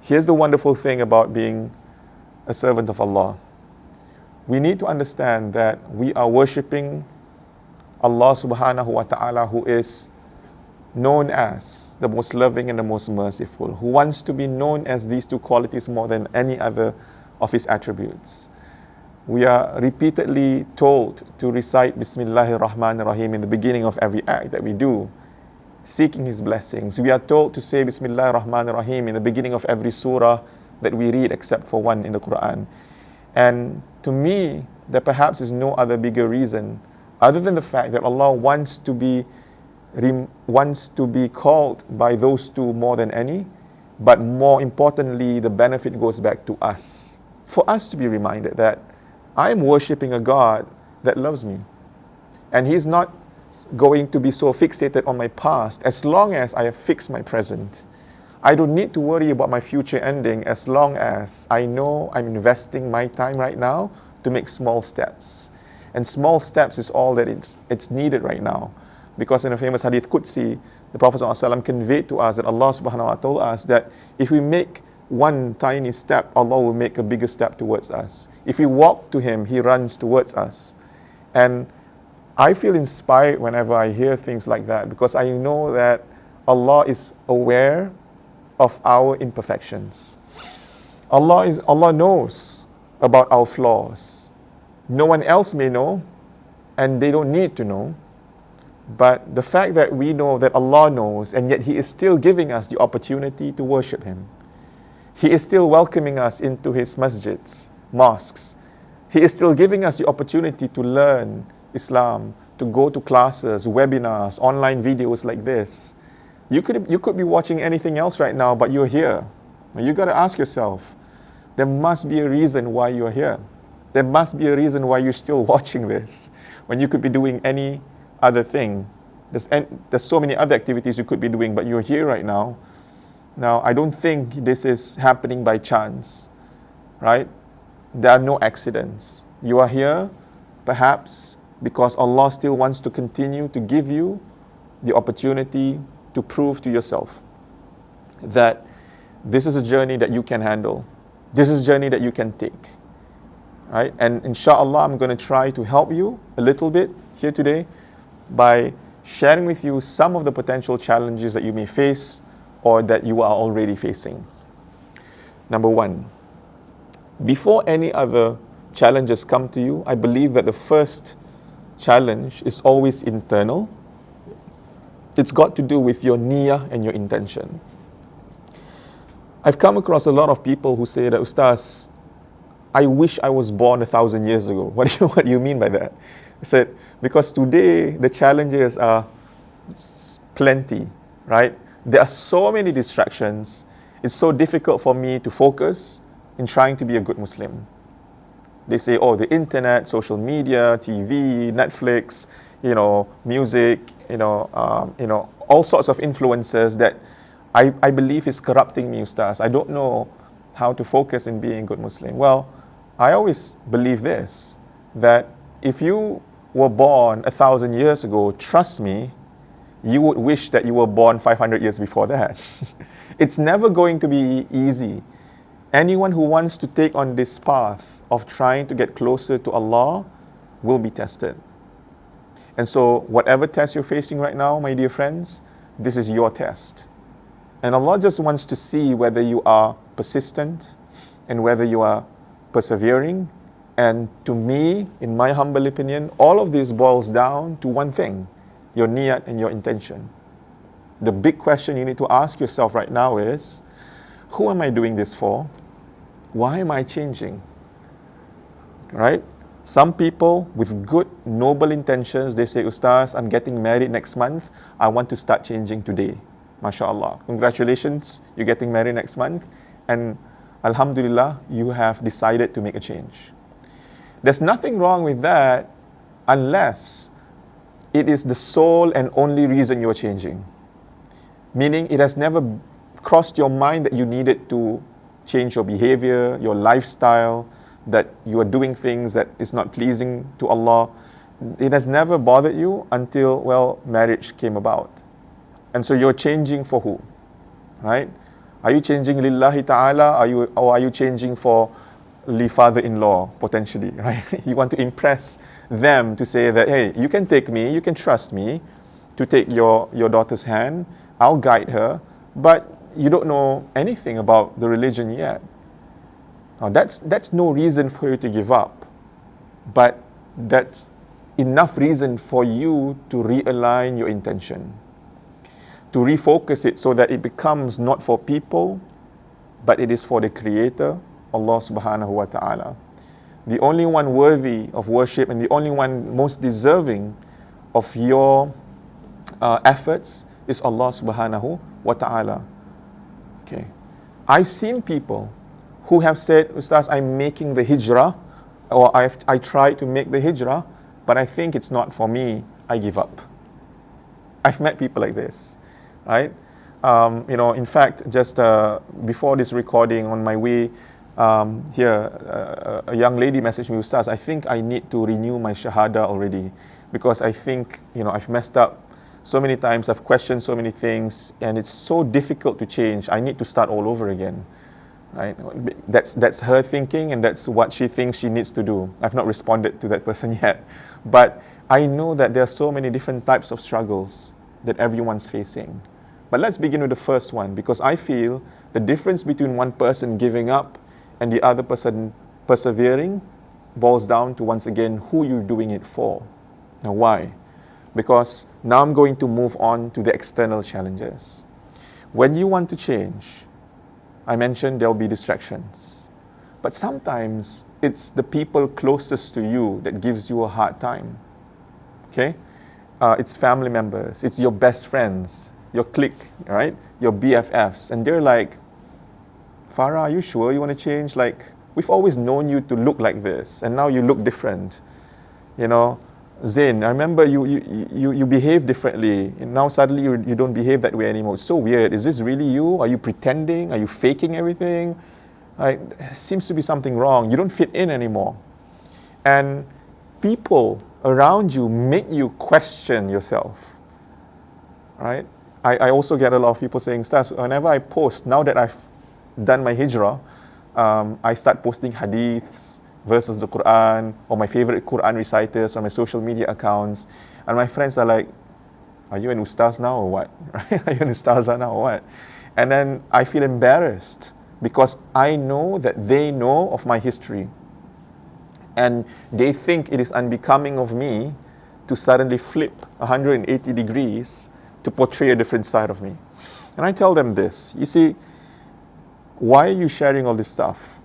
here's the wonderful thing about being a servant of Allah. We need to understand that we are worshipping Allah subhanahu wa ta'ala, who is known as the most loving and the most merciful, who wants to be known as these two qualities more than any other of His attributes. We are repeatedly told to recite Bismillahir Rahmanir Rahim in the beginning of every act that we do, seeking His blessings. We are told to say Bismillahir Rahmanir Rahim in the beginning of every surah that we read except for one in the Quran. And to me, there perhaps is no other bigger reason other than the fact that Allah wants to be called by those two more than any, but more importantly, the benefit goes back to us. For us to be reminded that I am worshipping a God that loves me. And He's not going to be so fixated on my past as long as I have fixed my present. I don't need to worry about my future ending as long as I know I'm investing my time right now to make small steps. And small steps is all that it's needed right now. Because in a famous hadith Qudsi, the Prophet ﷺ conveyed to us that Allah subhanahu wa ta'ala told us that if we make one tiny step, Allah will make a bigger step towards us. If we walk to Him, He runs towards us. And I feel inspired whenever I hear things like that, because I know that Allah is aware of our imperfections. Allah knows about our flaws. No one else may know, and they don't need to know. But the fact that we know that Allah knows, and yet He is still giving us the opportunity to worship Him. He is still welcoming us into His masjids, mosques. He is still giving us the opportunity to learn Islam, to go to classes, webinars, online videos like this. You could be watching anything else right now, but you're here. You got to ask yourself, there must be a reason why you're here. There must be a reason why you're still watching this, when you could be doing any other thing. There's so many other activities you could be doing, but you're here right now. Now, I don't think this is happening by chance, right? There are no accidents. You are here, perhaps, because Allah still wants to continue to give you the opportunity to prove to yourself that this is a journey that you can handle. This is a journey that you can take, right? And inshallah, I'm going to try to help you a little bit here today by sharing with you some of the potential challenges that you may face or that you are already facing. Number one, before any other challenges come to you, I believe that the first challenge is always internal. It's got to do with your niyyah and your intention. I've come across a lot of people who say that, Ustaz, I wish I was born 1,000 years ago. What do you mean by that? I said, because today the challenges are plenty, right? There are so many distractions. It's so difficult for me to focus in trying to be a good Muslim. They say, oh, the internet, social media, TV, Netflix, music, all sorts of influences that I believe is corrupting me, Ustaz. I don't know how to focus in being a good Muslim. Well, I always believe this, that if you were born 1,000 years ago, trust me, you would wish that you were born 500 years before that. It's never going to be easy. Anyone who wants to take on this path of trying to get closer to Allah will be tested. And so whatever test you're facing right now, my dear friends, this is your test. And Allah just wants to see whether you are persistent and whether you are persevering. And to me, in my humble opinion, all of this boils down to one thing: your niyat and your intention. The big question you need to ask yourself right now is, who am I doing this for? Why am I changing? Right? Some people with good, noble intentions, they say, Ustaz, I'm getting married next month. I want to start changing today. MashaAllah. Congratulations, you're getting married next month. And Alhamdulillah, you have decided to make a change. There's nothing wrong with that unless it is the sole and only reason you're changing. Meaning it has never crossed your mind that you needed to change your behavior, your lifestyle, that you are doing things that is not pleasing to Allah. It has never bothered you until, marriage came about. And so you're changing for who? Right? Are you changing lillahi ta'ala? Or are you changing for li father-in-law, potentially, right? You want to impress them to say that, hey, you can take me, you can trust me to take your daughter's hand. I'll guide her, but you don't know anything about the religion yet. Now that's no reason for you to give up, but that's enough reason for you to realign your intention, to refocus it so that it becomes not for people, but it is for the Creator, Allah subhanahu wa ta'ala. The only one worthy of worship and the only one most deserving of your efforts is Allah subhanahu wa ta'ala. Okay. I've seen people who have said, Ustaz, I'm making the hijrah, or I tried to make the hijrah, but I think it's not for me, I give up. I've met people like this, right? In fact, just before this recording, on my way here, a young lady messaged me, Ustaz, I think I need to renew my shahada already, because I think, I've messed up so many times, I've questioned so many things, and it's so difficult to change. I need to start all over again. Right? That's her thinking, and that's what she thinks she needs to do. I've not responded to that person yet. But I know that there are so many different types of struggles that everyone's facing. But let's begin with the first one, because I feel the difference between one person giving up and the other person persevering boils down to, once again, who you're doing it for. Now, why? Because now I'm going to move on to the external challenges. When you want to change, I mentioned there'll be distractions. But sometimes it's the people closest to you that gives you a hard time. Okay? It's family members, it's your best friends, your clique, right? Your BFFs. And they're like, Farah, are you sure you want to change? Like, we've always known you to look like this, and now you look different. Zain, I remember you behave differently, and now suddenly you don't behave that way anymore. It's so weird. Is this really you? Are you pretending? Are you faking everything? Seems to be something wrong. You don't fit in anymore. And people around you make you question yourself, right? I also get a lot of people saying, Stas, whenever I post, now that I've done my hijrah, I start posting hadiths, verses the Quran, or my favorite Quran reciters on my social media accounts, and my friends are like, are you an ustaz now or what? Right? Are you an ustazah now or what? And then I feel embarrassed because I know that they know of my history, and they think it is unbecoming of me to suddenly flip 180 degrees to portray a different side of me. And I tell them this, you see, why are you sharing all this stuff?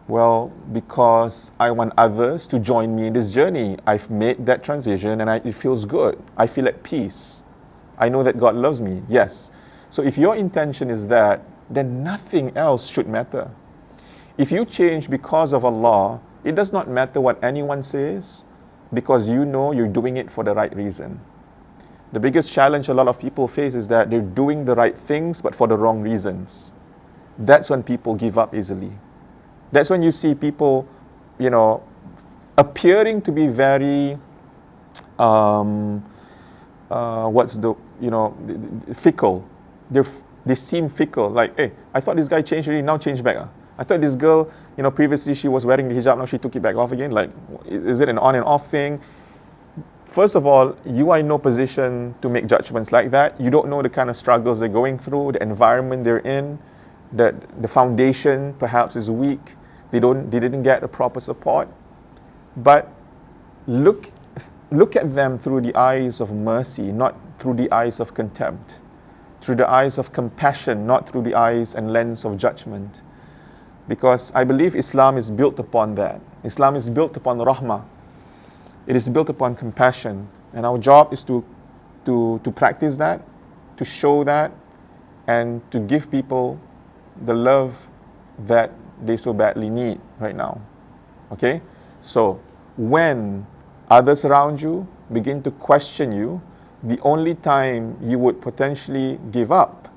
Well, because I want others to join me in this journey. I've made that transition and it feels good. I feel at peace. I know that God loves me, yes. So if your intention is that, then nothing else should matter. If you change because of Allah, it does not matter what anyone says, because you know you're doing it for the right reason. The biggest challenge a lot of people face is that they're doing the right things, but for the wrong reasons. That's when people give up easily. That's when you see people, appearing to be very, fickle. They seem fickle. Like, hey, I thought this guy changed already, now change back. I thought this girl, previously she was wearing the hijab, now she took it back off again. Like, is it an on and off thing? First of all, you are in no position to make judgments like that. You don't know the kind of struggles they're going through, the environment they're in, that the foundation perhaps is weak. They didn't get the proper support. But look at them through the eyes of mercy, not through the eyes of contempt. Through the eyes of compassion, not through the eyes and lens of judgment. Because I believe Islam is built upon that. Islam is built upon rahmah. It is built upon compassion. And our job is to practice that, to show that, and to give people the love that they so badly need right now. Okay? So, when others around you begin to question you, the only time you would potentially give up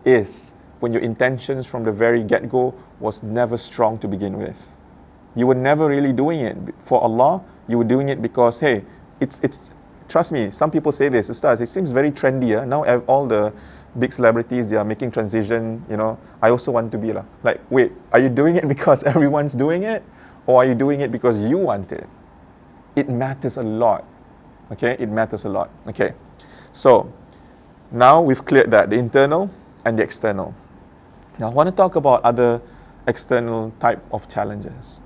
is when your intentions from the very get-go was never strong to begin with. You were never really doing it for Allah. You were doing it because, hey, it's trust me, some people say this, Ustaz, it seems very trendy. Now all the big celebrities, they are making transition, I also want to be like, wait, are you doing it because everyone's doing it? Or are you doing it because you want it? It matters a lot. Okay, it matters a lot. Okay, so now we've cleared that, the internal and the external. Now I want to talk about other external type of challenges.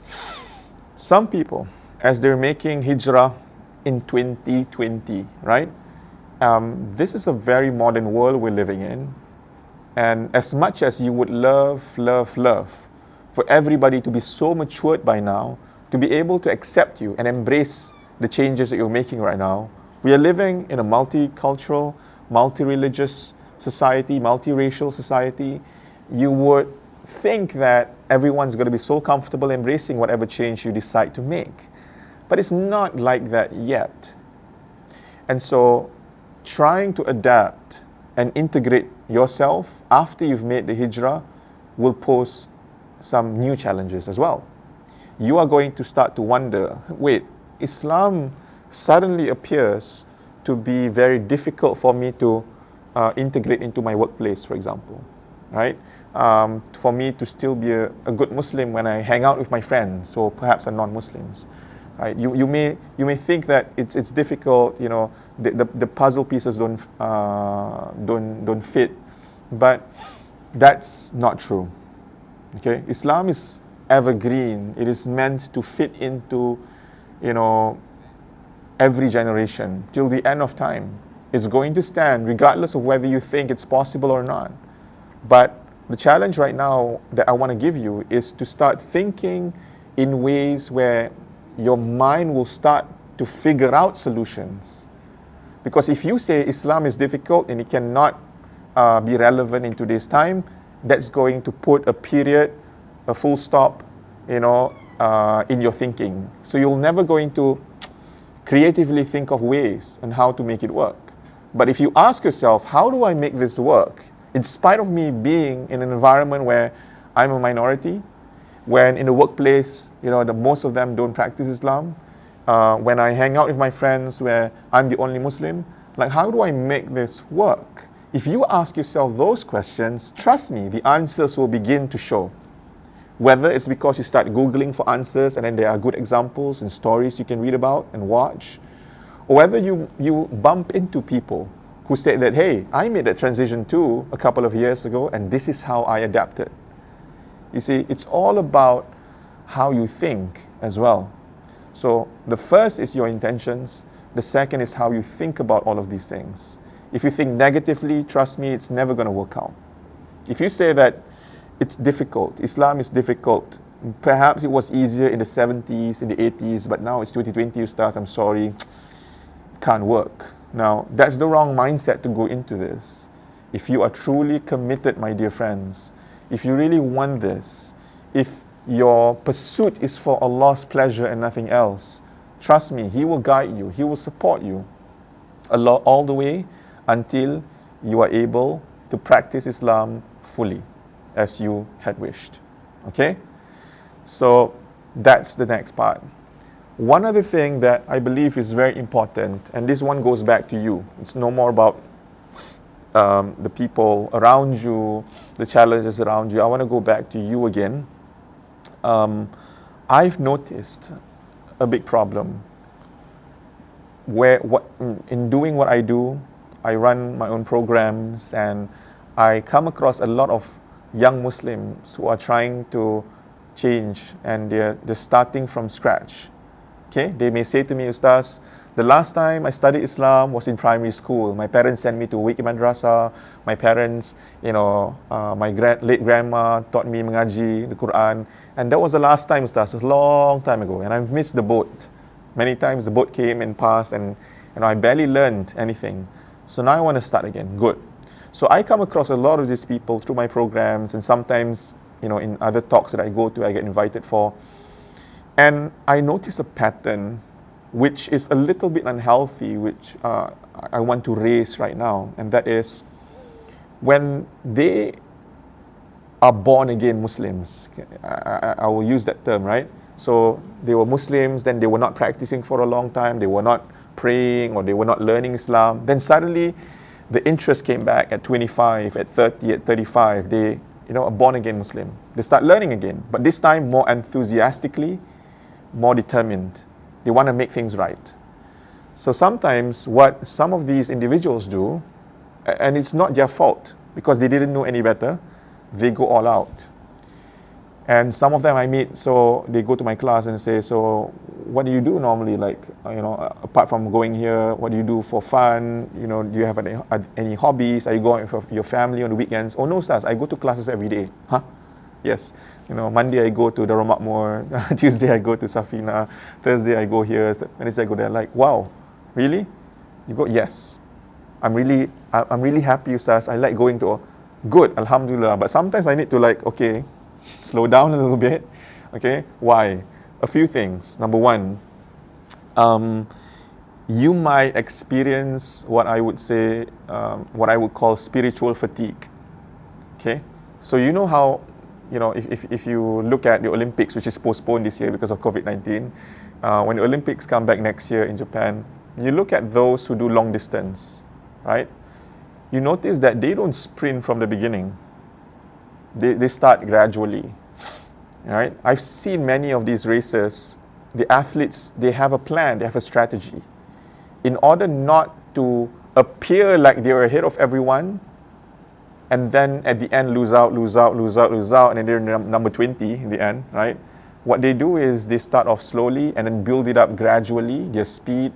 Some people, as they're making hijrah in 2020, right? This is a very modern world we're living in. And as much as you would love for everybody to be so matured by now, to be able to accept you and embrace the changes that you're making right now, we are living in a multicultural, multi-religious society, multiracial society. You would think that everyone's going to be so comfortable embracing whatever change you decide to make. But it's not like that yet. And so trying to adapt and integrate yourself after you've made the hijrah will pose some new challenges as well. You are going to start to wonder, wait, Islam suddenly appears to be very difficult for me to integrate into my workplace, for example, right? For me to still be a good Muslim when I hang out with my friends, or perhaps are non-Muslims, right? You may think that it's difficult, you know, the puzzle pieces don't fit, but that's not true. Okay, Islam is evergreen. It is meant to fit into, you know, every generation till the end of time. It's going to stand regardless of whether you think it's possible or not. But the challenge right now that I want to give you is to start thinking in ways where your mind will start to figure out solutions. Because if you say Islam is difficult and it cannot be relevant in today's time, that's going to put a period, a full stop, you know, in your thinking. So you're never going to creatively think of ways and how to make it work. But if you ask yourself, how do I make this work? In spite of me being in an environment where I'm a minority, when in the workplace, you know, most of them don't practice Islam, when I hang out with my friends where I'm the only Muslim, like, how do I make this work? If you ask yourself those questions, trust me, the answers will begin to show. Whether it's because you start Googling for answers and then there are good examples and stories you can read about and watch, or whether you bump into people who say that, hey, I made that transition too a couple of years ago and this is how I adapted. You see, it's all about how you think as well. So the first is your intentions. The second is how you think about all of these things. If you think negatively, trust me, it's never going to work out. If you say that it's difficult, Islam is difficult, perhaps it was easier in the 70s, in the 80s, but now it's 2020, Ustaz, I'm sorry, can't work. Now, that's the wrong mindset to go into this. If you are truly committed, my dear friends, if you really want this, if your pursuit is for Allah's pleasure and nothing else, trust me, He will guide you, He will support you all the way until you are able to practice Islam fully as you had wished. Okay? So that's the next part. One other thing that I believe is very important, and this one goes back to you. It's no more about the people around you, the challenges around you. I want to go back to you again. I've noticed a big problem where in doing what I do, I run my own programs and I come across a lot of young Muslims who are trying to change and they're starting from scratch. Okay, they may say to me, Ustaz, the last time I studied Islam was in primary school. My parents sent me to Wiki Madrasah. My parents, you know, my late grandma taught me mengaji, the Quran. And that was the last time, Ustaz, a long time ago. And I've missed the boat. Many times the boat came and passed and I barely learned anything. So now I want to start again. Good. So I come across a lot of these people through my programs and sometimes, you know, in other talks that I go to, I get invited for. And I notice a pattern which is a little bit unhealthy, which I want to raise right now. And that is when they are born again Muslims. I will use that term, right? So they were Muslims, then they were not practicing for a long time, they were not praying or they were not learning Islam. Then suddenly the interest came back at 25, at 30, at 35. They, you know, are born again Muslim. They start learning again, but this time more enthusiastically, more determined. They want to make things right. So sometimes what some of these individuals do, and it's not their fault because they didn't know any better, they go all out. And some of them I meet, so they go to my class and say, so what do you do normally? Like, apart from going here, what do you do for fun? Do you have any hobbies? Are you going with your family on the weekends? Oh no, Ustaz, I go to classes every day. Huh? Yes. Monday I go to Darul Makmur, Tuesday I go to Safina, Thursday I go here, Wednesday I go there. Like, wow, really? You go? Yes. I'm really happy, Ustaz. I like going to. Good, Alhamdulillah. But sometimes I need to slow down a little bit. Okay, why? A few things. Number one, you might experience what I would say, what I would call spiritual fatigue. Okay, so you know how, if you look at the Olympics, which is postponed this year because of COVID-19, when the Olympics come back next year in Japan, you look at those who do long distance, right? You notice that they don't sprint from the beginning. They start gradually. Right? I've seen many of these races, the athletes, they have a plan, they have a strategy. In order not to appear like they're ahead of everyone, and then at the end lose out, and then they're number 20 in the end, right? What they do is they start off slowly and then build it up gradually, their speed,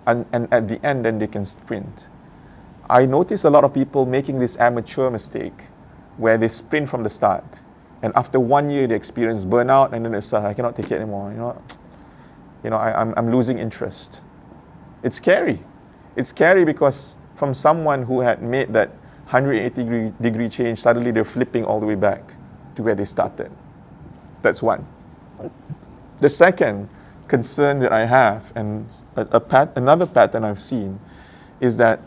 and at the end then they can sprint. I notice a lot of people making this amateur mistake where they sprint from the start. And after 1 year, they experience burnout, and then they say, I cannot take it anymore. I'm losing interest. It's scary. It's scary because from someone who had made that 180-degree change, suddenly they're flipping all the way back to where they started. That's one. The second concern that I have, and another pattern I've seen, is that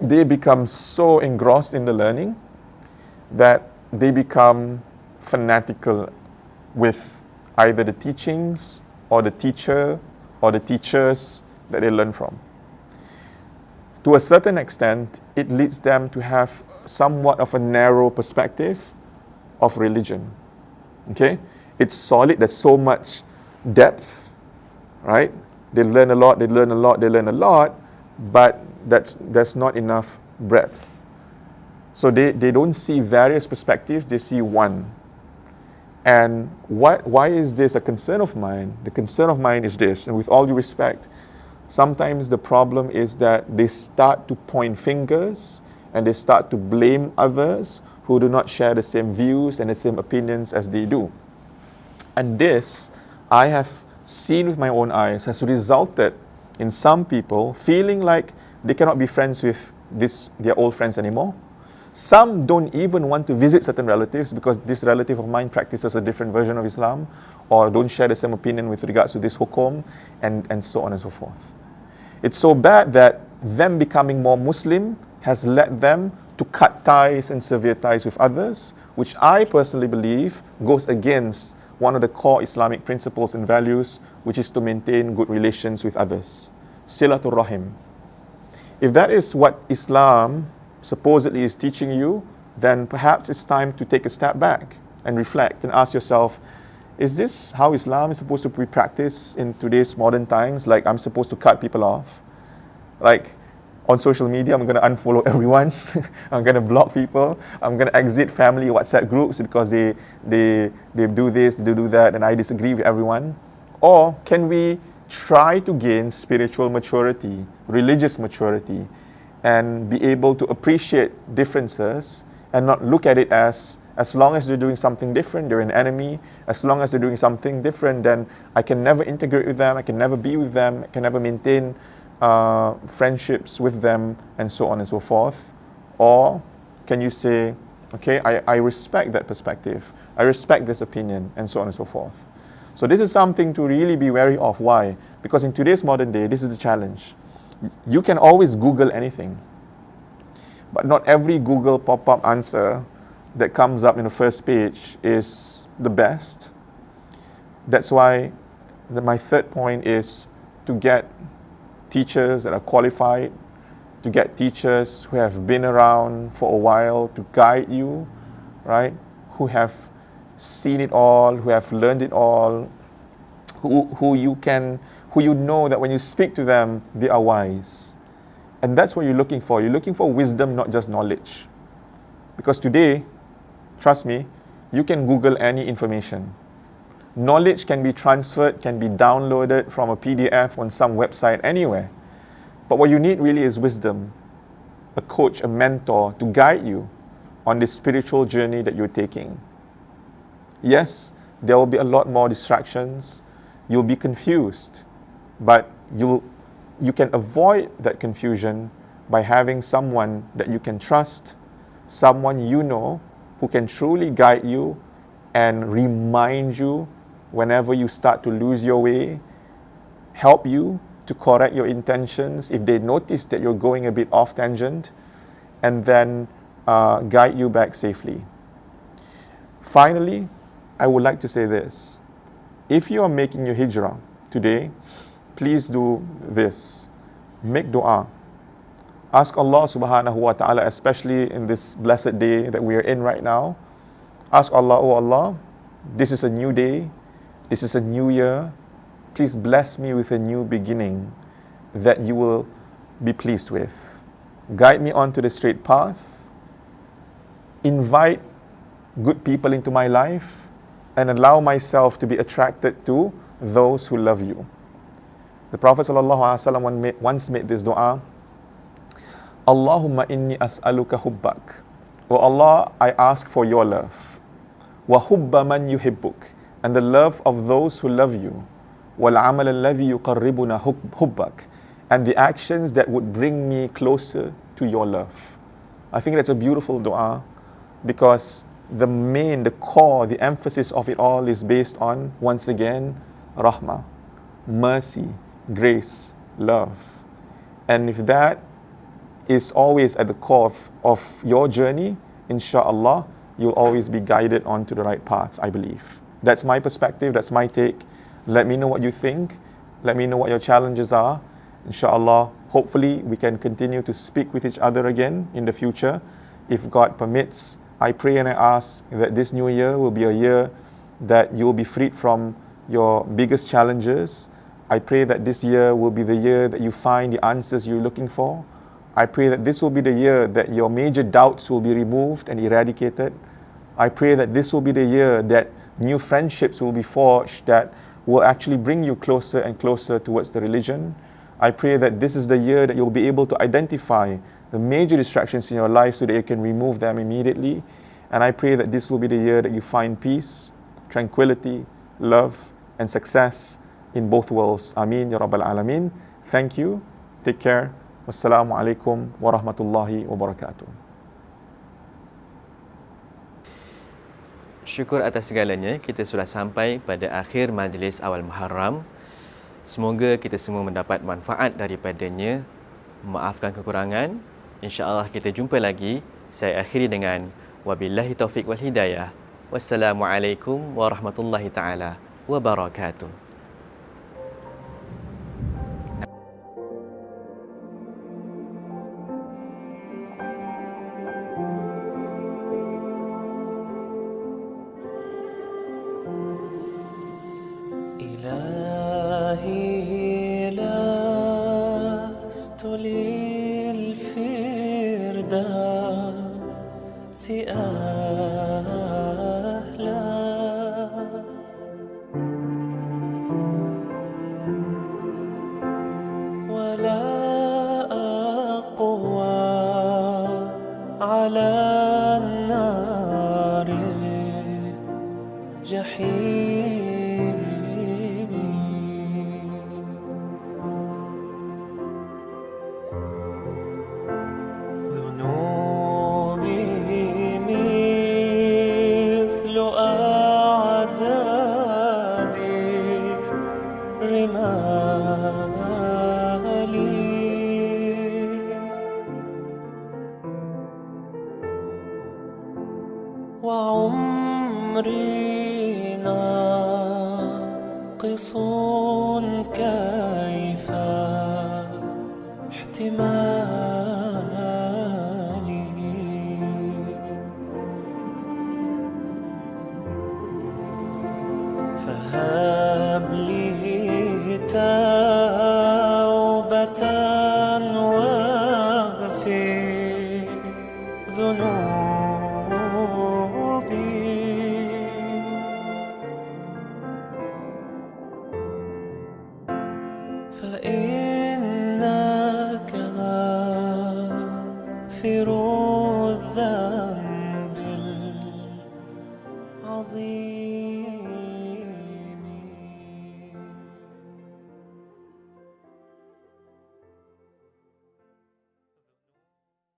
they become so engrossed in the learning that they become fanatical with either the teachings or the teacher or the teachers that they learn from. To a certain extent, it leads them to have somewhat of a narrow perspective of religion. Okay? It's solid, there's so much depth, right? They learn a lot, but that's not enough breadth. So they don't see various perspectives, they see one. And why is this a concern of mine? The concern of mine is this, and with all due respect, sometimes the problem is that they start to point fingers and they start to blame others who do not share the same views and the same opinions as they do. And this, I have seen with my own eyes, has resulted in some people feeling like they cannot be friends with their old friends anymore. Some don't even want to visit certain relatives because this relative of mine practices a different version of Islam or don't share the same opinion with regards to this hukum, and so on and so forth. It's so bad that them becoming more Muslim has led them to cut ties and sever ties with others, which I personally believe goes against one of the core Islamic principles and values, which is to maintain good relations with others. Silatul Rahim. If that is what Islam supposedly is teaching you, then perhaps it's time to take a step back and reflect and ask yourself, is this how Islam is supposed to be practiced in today's modern times? Like, I'm supposed to cut people off? Like, on social media, I'm going to unfollow everyone. I'm going to block people. I'm going to exit family WhatsApp groups because they do this, they do that, and I disagree with everyone. Or can we try to gain spiritual maturity, religious maturity, and be able to appreciate differences and not look at it as long as they're doing something different, they're an enemy. As long as they're doing something different, then I can never integrate with them, I can never be with them, I can never maintain friendships with them, and so on and so forth. Or can you say, okay, I respect that perspective, I respect this opinion, and so on and so forth. So this is something to really be wary of. Why? Because in today's modern day, this is the challenge. You can always Google anything, but not every Google pop-up answer that comes up in the first page is the best. That's why my third point is to get teachers that are qualified, to get teachers who have been around for a while to guide you, right? Who have seen it all, who have learned it all, who you know that when you speak to them, they are wise. And that's what you're looking for. You're looking for wisdom, not just knowledge. Because today, trust me, you can Google any information. Knowledge can be transferred, can be downloaded from a PDF on some website anywhere. But what you need really is wisdom, a coach, a mentor to guide you on this spiritual journey that you're taking. Yes, there will be a lot more distractions. You'll be confused, but you can avoid that confusion by having someone that you can trust, someone you know who can truly guide you and remind you whenever you start to lose your way, help you to correct your intentions if they notice that you're going a bit off tangent, and then guide you back safely. Finally, I would like to say this. If you are making your hijrah today, please do this. Make dua. Ask Allah subhanahu wa ta'ala, especially in this blessed day that we are in right now. Ask Allah, oh Allah, this is a new day. This is a new year. Please bless me with a new beginning that you will be pleased with. Guide me onto the straight path. Invite good people into my life and allow myself to be attracted to those who love you. The Prophet ﷺ once made this dua, Allahumma inni as'aluka hubbak. Oh Allah, I ask for your love. Wa hubba man yuhibbuk. And the love of those who love you. Wal amal alladhi yuqarribuna hubbak. And the actions that would bring me closer to your love. I think that's a beautiful dua, because the core, the emphasis of it all is based on, once again, rahmah, mercy, grace, love. And if that is always at the core of your journey, inshallah, you'll always be guided onto the right path, I believe. That's my perspective, that's my take. Let me know what you think. Let me know what your challenges are. Inshallah, hopefully we can continue to speak with each other again in the future. If God permits, I pray and I ask that this new year will be a year that you will be freed from your biggest challenges. I pray that this year will be the year that you find the answers you're looking for. I pray that this will be the year that your major doubts will be removed and eradicated. I pray that this will be the year that new friendships will be forged that will actually bring you closer and closer towards the religion. I pray that this is the year that you'll be able to identify the major distractions in your life so that you can remove them immediately. And I pray that this will be the year that you find peace, tranquility, love, and success in both worlds. Ameen Ya Rabbal Alameen. Thank you. Take care. Wassalamu alaikum warahmatullahi wabarakatuh. Syukur atas segalanya, kita sudah sampai pada akhir majlis awal Muharram. Semoga kita semua mendapat manfaat daripadanya. Maafkan kekurangan. InsyaAllah kita jumpa lagi. Saya akhiri dengan wabillahi taufiq wal hidayah. Wassalamualaikum warahmatullahi ta'ala wabarakatuh. وعمري ناقص كيف احتمالي فهب لي